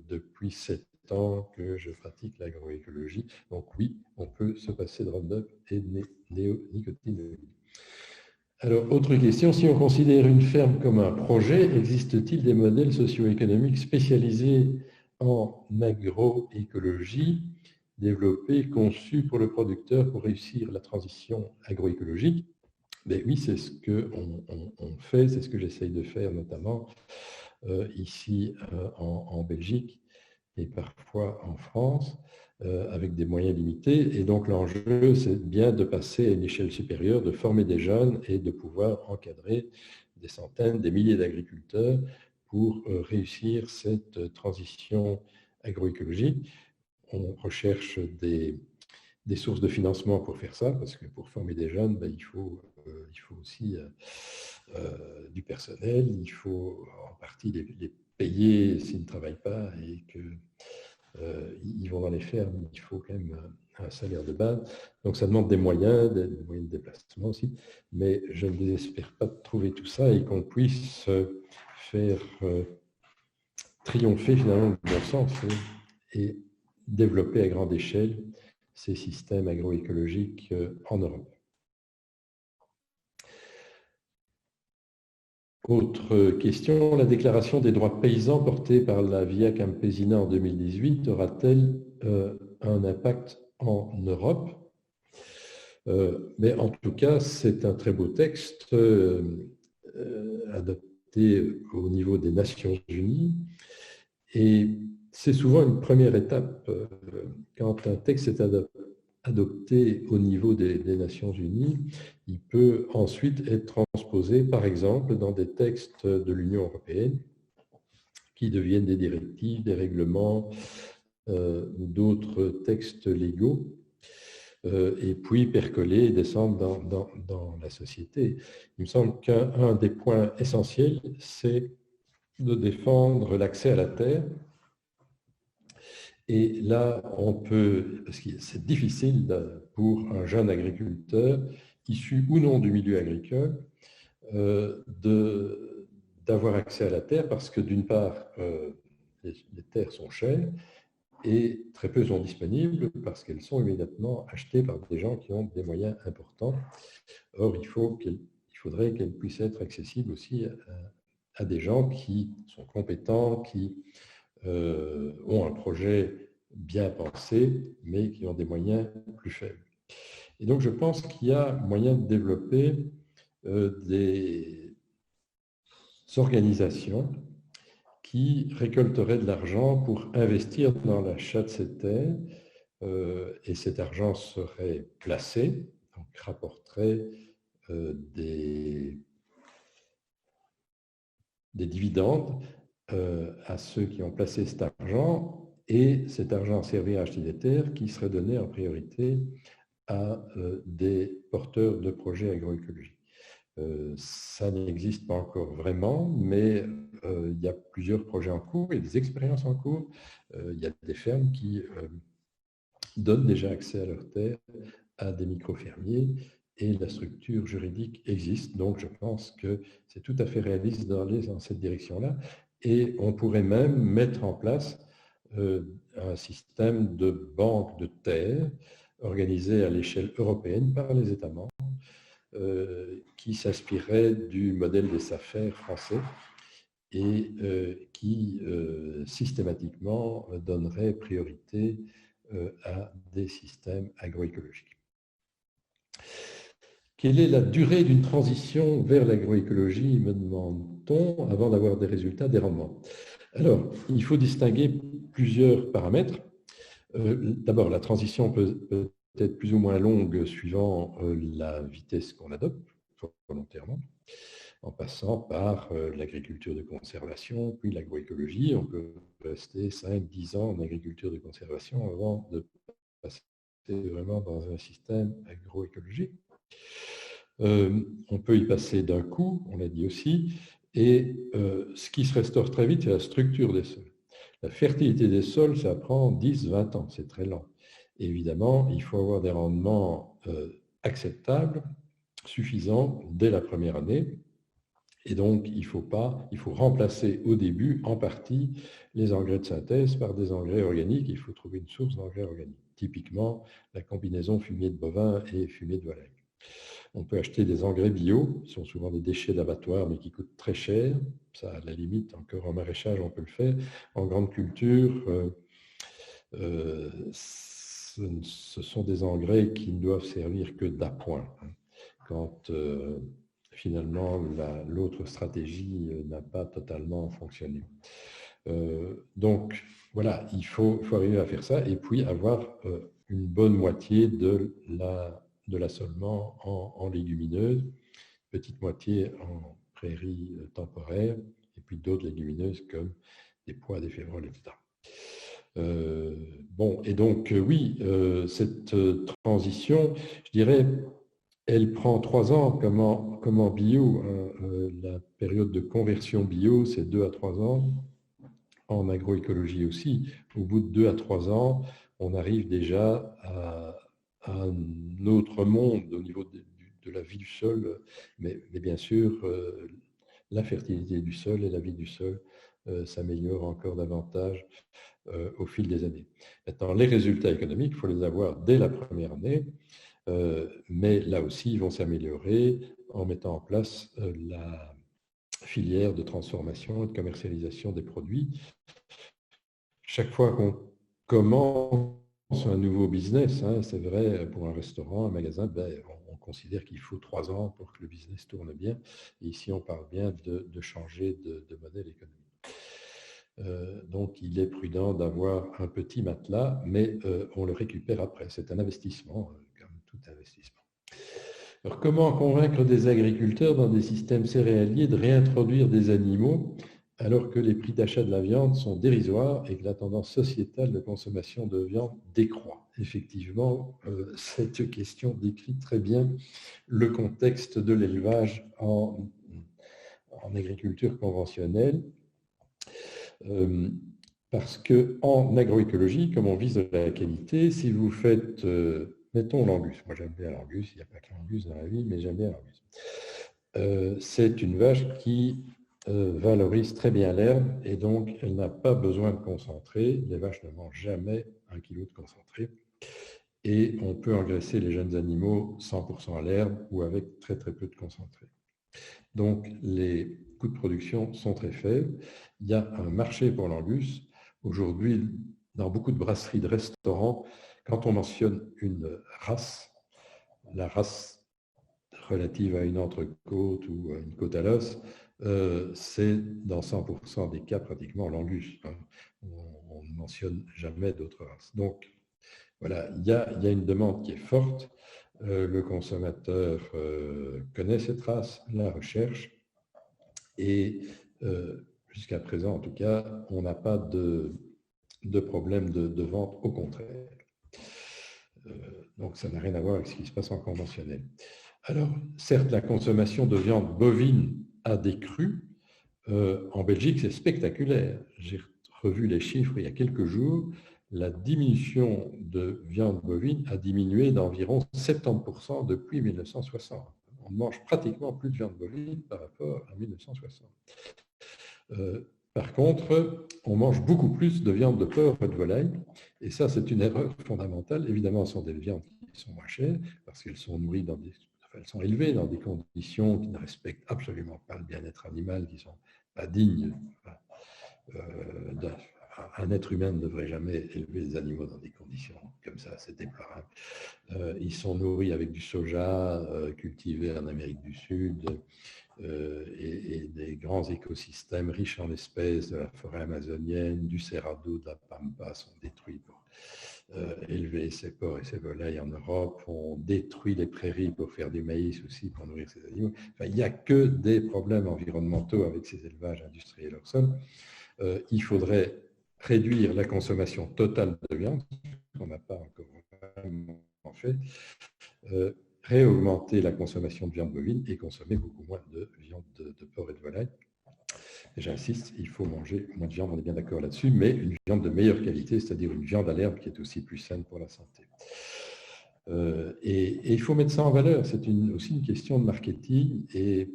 depuis 7 ans que je pratique l'agroécologie. Donc oui, on peut se passer de Roundup et de néonicotinoïdes. Alors, autre question, si on considère une ferme comme un projet, existe-t-il des modèles socio-économiques spécialisés en agroécologie, développés, conçus pour le producteur pour réussir la transition agroécologique? Ben oui, c'est ce qu'on fait, c'est ce que j'essaye de faire notamment ici en Belgique et parfois en France, avec des moyens limités. Et donc l'enjeu, c'est bien de passer à une échelle supérieure, de former des jeunes et de pouvoir encadrer des centaines, des milliers d'agriculteurs pour réussir cette transition agroécologique. On recherche des sources de financement pour faire ça, parce que pour former des jeunes, ben, il faut aussi du personnel, il faut en partie les payer s'ils ne travaillent pas et qu'ils vont dans les fermes, il faut quand même un salaire de base. Donc ça demande des moyens de déplacement aussi, mais je ne désespère pas de trouver tout ça et qu'on puisse faire triompher finalement le bon sens et développer à grande échelle ces systèmes agroécologiques en Europe. Autre question, la déclaration des droits paysans portée par la Via Campesina en 2018 aura-t-elle un impact en Europe? Mais en tout cas, c'est un très beau texte adopté au niveau des Nations Unies et c'est souvent une première étape quand un texte est adopté au niveau des Nations Unies, il peut ensuite être transposé, par exemple, dans des textes de l'Union européenne qui deviennent des directives, des règlements ou d'autres textes légaux, et puis percoler et descendre dans la société. Il me semble qu'un des points essentiels, c'est de défendre l'accès à la terre. Et là, on peut, parce que c'est difficile pour un jeune agriculteur, issu ou non du milieu agricole, d'avoir accès à la terre parce que d'une part, les terres sont chères et très peu sont disponibles parce qu'elles sont immédiatement achetées par des gens qui ont des moyens importants. Or, il faudrait qu'elles puissent être accessibles aussi à des gens qui sont compétents, qui ont un projet bien pensé, mais qui ont des moyens plus faibles. Et donc, je pense qu'il y a moyen de développer des organisations qui récolteraient de l'argent pour investir dans l'achat de ces terres, et cet argent serait placé, donc rapporterait des dividendes à ceux qui ont placé cet argent, et cet argent servirait à acheter des terres qui seraient données en priorité à des porteurs de projets agroécologiques. Ça n'existe pas encore vraiment, mais il y a plusieurs projets en cours et des expériences en cours. Il y a des fermes qui donnent déjà accès à leurs terres à des micro-fermiers et la structure juridique existe. Donc, je pense que c'est tout à fait réaliste d'aller dans cette direction-là. Et on pourrait même mettre en place un système de banque de terres organisé à l'échelle européenne par les États membres qui s'inspirait du modèle des SAFER français et qui systématiquement donnerait priorité à des systèmes agroécologiques. Quelle est la durée d'une transition vers l'agroécologie, me demande-t-on, avant d'avoir des résultats, des rendements? Alors, il faut distinguer plusieurs paramètres. D'abord, la transition peut être plus ou moins longue suivant la vitesse qu'on adopte volontairement, en passant par l'agriculture de conservation, puis l'agroécologie. On peut rester 5-10 ans en agriculture de conservation avant de passer vraiment dans un système agroécologique. On peut y passer d'un coup, on l'a dit aussi, et ce qui se restaure très vite, c'est la structure des sols. La fertilité des sols, ça prend 10-20 ans, c'est très lent. Et évidemment, il faut avoir des rendements acceptables, suffisants dès la première année. Et donc, il faut remplacer au début, en partie, les engrais de synthèse par des engrais organiques. Il faut trouver une source d'engrais organiques. Typiquement, la combinaison fumier de bovin et fumier de volaille. On peut acheter des engrais bio, qui sont souvent des déchets d'abattoirs, mais qui coûtent très cher. Ça, à la limite, encore en maraîchage, on peut le faire. En grande culture, ce sont des engrais qui ne doivent servir que d'appoint. Quand finalement, l'autre stratégie n'a pas totalement fonctionné. Donc, voilà, il faut arriver à faire ça et puis avoir une bonne moitié de l'assolement en légumineuses, petite moitié en prairies temporaires et puis d'autres légumineuses comme des pois, des févroles, etc. Bon, et donc, oui, cette transition, je dirais, elle prend 3 ans comme en bio. La période de conversion bio, c'est 2 à 3 ans. En agroécologie aussi, au bout de 2 à 3 ans, on arrive déjà à un autre monde au niveau de la vie du sol, mais bien sûr, la fertilité du sol et la vie du sol s'améliorent encore davantage au fil des années. Maintenant, les résultats économiques, il faut les avoir dès la première année, mais là aussi, ils vont s'améliorer en mettant en place la filière de transformation et de commercialisation des produits. Chaque fois qu'on commence un nouveau business, hein, c'est vrai pour un restaurant, un magasin, on considère qu'il faut 3 ans pour que le business tourne bien. Et ici, on parle bien de changer de modèle économique. Donc, il est prudent d'avoir un petit matelas, mais on le récupère après. C'est un investissement, comme tout investissement. Alors, comment convaincre des agriculteurs dans des systèmes céréaliers de réintroduire des animaux alors que les prix d'achat de la viande sont dérisoires et que la tendance sociétale de consommation de viande décroît? Effectivement, cette question décrit très bien le contexte de l'élevage en agriculture conventionnelle. Parce qu'en agroécologie, comme on vise la qualité, si vous faites, mettons l'angus, moi j'aime bien l'angus, il n'y a pas que l'angus dans la vie, mais j'aime bien l'angus. C'est une vache qui valorise très bien l'herbe et donc elle n'a pas besoin de concentré. Les vaches ne mangent jamais 1 kg de concentré et on peut engraisser les jeunes animaux 100% à l'herbe ou avec très très peu de concentré. Donc les coûts de production sont très faibles. Il y a un marché pour l'angus. Aujourd'hui, dans beaucoup de brasseries, de restaurants, quand on mentionne une race, la race relative à une entrecôte ou à une côte à l'os, c'est dans 100% des cas pratiquement l'angus. On ne mentionne jamais d'autres races. Donc, voilà, il y a une demande qui est forte. Le consommateur connaît cette race, la recherche, et jusqu'à présent, en tout cas, on n'a pas de problème de vente, au contraire. Donc, ça n'a rien à voir avec ce qui se passe en conventionnel. Alors, certes, la consommation de viande bovine a décru. En Belgique, c'est spectaculaire. J'ai revu les chiffres il y a quelques jours. La diminution de viande bovine a diminué d'environ 70% depuis 1960. On mange pratiquement plus de viande bovine par rapport à 1960. Par contre, on mange beaucoup plus de viande de porc et de volaille, et ça, c'est une erreur fondamentale. Évidemment, ce sont des viandes qui sont moins chères, parce qu'elles sont nourries dans des elles sont élevées dans des conditions qui ne respectent absolument pas le bien-être animal, qui ne sont pas dignes. Un être humain ne devrait jamais élever des animaux dans des conditions comme ça, c'est déplorable. Ils sont nourris avec du soja cultivé en Amérique du Sud et des grands écosystèmes riches en espèces de la forêt amazonienne, du Cerrado, de la Pampa sont détruits pour élever ces porcs et ces volailles en Europe. On détruit les prairies pour faire du maïs aussi, pour nourrir ces animaux. Enfin, il n'y a que des problèmes environnementaux avec ces élevages industriels hors sol. Il faudrait réduire la consommation totale de viande, ce qu'on n'a pas encore vraiment fait, réaugmenter la consommation de viande bovine et consommer beaucoup moins de viande de porc et de volaille. Et j'insiste, il faut manger moins de viande, on est bien d'accord là-dessus, mais une viande de meilleure qualité, c'est-à-dire une viande à l'herbe qui est aussi plus saine pour la santé. Et il faut mettre ça en valeur, c'est aussi une question de marketing et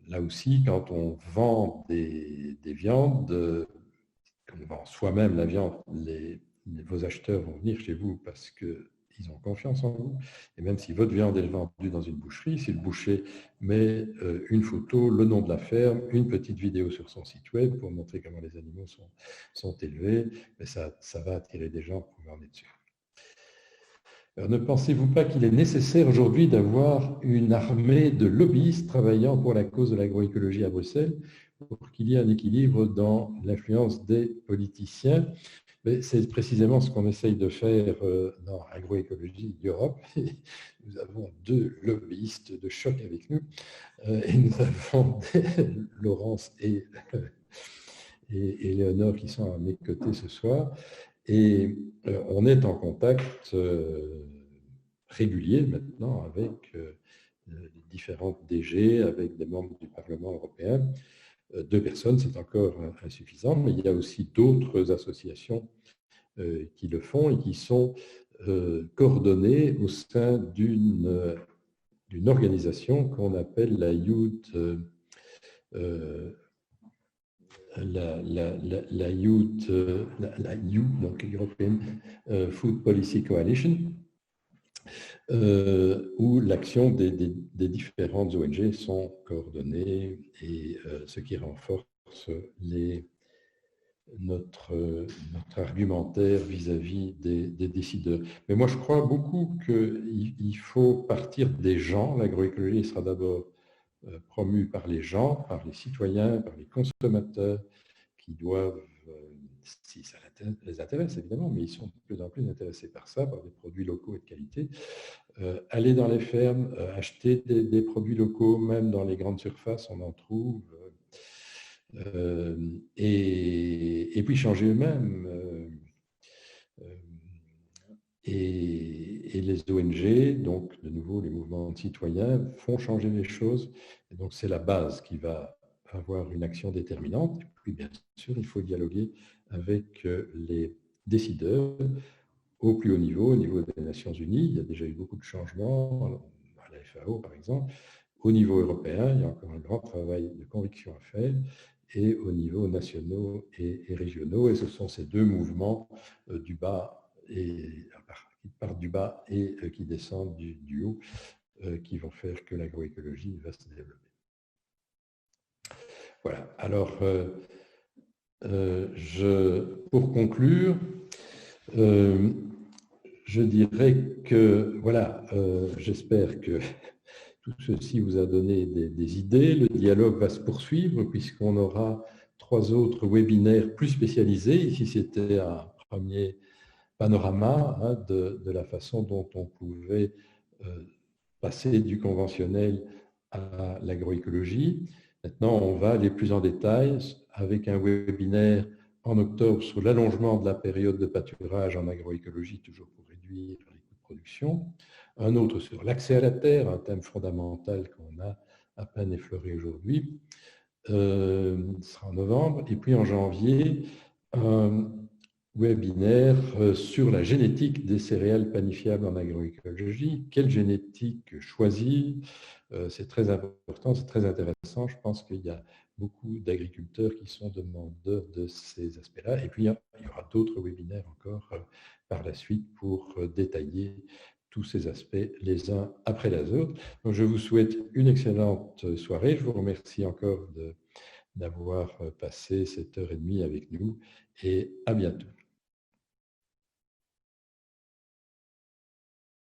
là aussi, quand on vend des viandes, quand on vend soi-même la viande, vos acheteurs vont venir chez vous parce qu'ils ont confiance en vous. Et même si votre viande est vendue dans une boucherie, si le boucher met une photo, le nom de la ferme, une petite vidéo sur son site web pour montrer comment les animaux sont élevés, ça va attirer des gens pour commander dessus. Alors, ne pensez-vous pas qu'il est nécessaire aujourd'hui d'avoir une armée de lobbyistes travaillant pour la cause de l'agroécologie à Bruxelles pour qu'il y ait un équilibre dans l'influence des politiciens? C'est précisément ce qu'on essaye de faire dans Agroécologie Europe. Nous avons 2 lobbyistes de choc avec nous et nous avons Laurence et Léonore qui sont à mes côtés ce soir. Et on est en contact régulier maintenant avec les différentes DG, avec des membres du Parlement européen. 2 personnes, c'est encore insuffisant, mais il y a aussi d'autres associations qui le font et qui sont coordonnées au sein d'une organisation qu'on appelle la Youth donc European Food Policy Coalition, où l'action des différentes ONG sont coordonnées et ce qui renforce notre argumentaire vis-à-vis des décideurs. Mais moi, je crois beaucoup qu'il faut partir des gens. L'agroécologie sera d'abord promue par les gens, par les citoyens, par les consommateurs qui doivent, si ça les intéresse évidemment, mais ils sont de plus en plus intéressés par ça, par des produits locaux et de qualité. Aller dans les fermes, acheter des produits locaux, même dans les grandes surfaces, on en trouve. Et puis changer eux-mêmes. Et les ONG, donc de nouveau les mouvements citoyens, font changer les choses. Et donc c'est la base qui va avoir une action déterminante. Et puis bien sûr, il faut dialoguer avec les décideurs au plus haut niveau, au niveau des Nations Unies. Il y a déjà eu beaucoup de changements, à la FAO par exemple. Au niveau européen, il y a encore un grand travail de conviction à faire, et au niveau nationaux et régionaux. Et ce sont ces 2 mouvements du bas qui partent du bas et qui descendent du haut qui vont faire que l'agroécologie va se développer. Voilà. Alors, pour conclure, je dirais que, voilà, j'espère que tout ceci vous a donné des idées. Le dialogue va se poursuivre puisqu'on aura 3 autres webinaires plus spécialisés. Ici, c'était un premier panorama de la façon dont on pouvait passer du conventionnel à l'agroécologie. Maintenant, on va aller plus en détail avec un webinaire en octobre sur l'allongement de la période de pâturage en agroécologie, toujours pour réduire les coûts de production. Un autre sur l'accès à la terre, un thème fondamental qu'on a à peine effleuré aujourd'hui. Ce sera en novembre. Et puis en janvier, un webinaire sur la génétique des céréales panifiables en agroécologie. Quelle génétique choisir? C'est très important, c'est très intéressant. Je pense qu'il y a beaucoup d'agriculteurs qui sont demandeurs de ces aspects-là. Et puis, il y aura d'autres webinaires encore par la suite pour détailler tous ces aspects les uns après les autres. Donc, je vous souhaite une excellente soirée. Je vous remercie encore d'avoir passé cette heure et demie avec nous et à bientôt.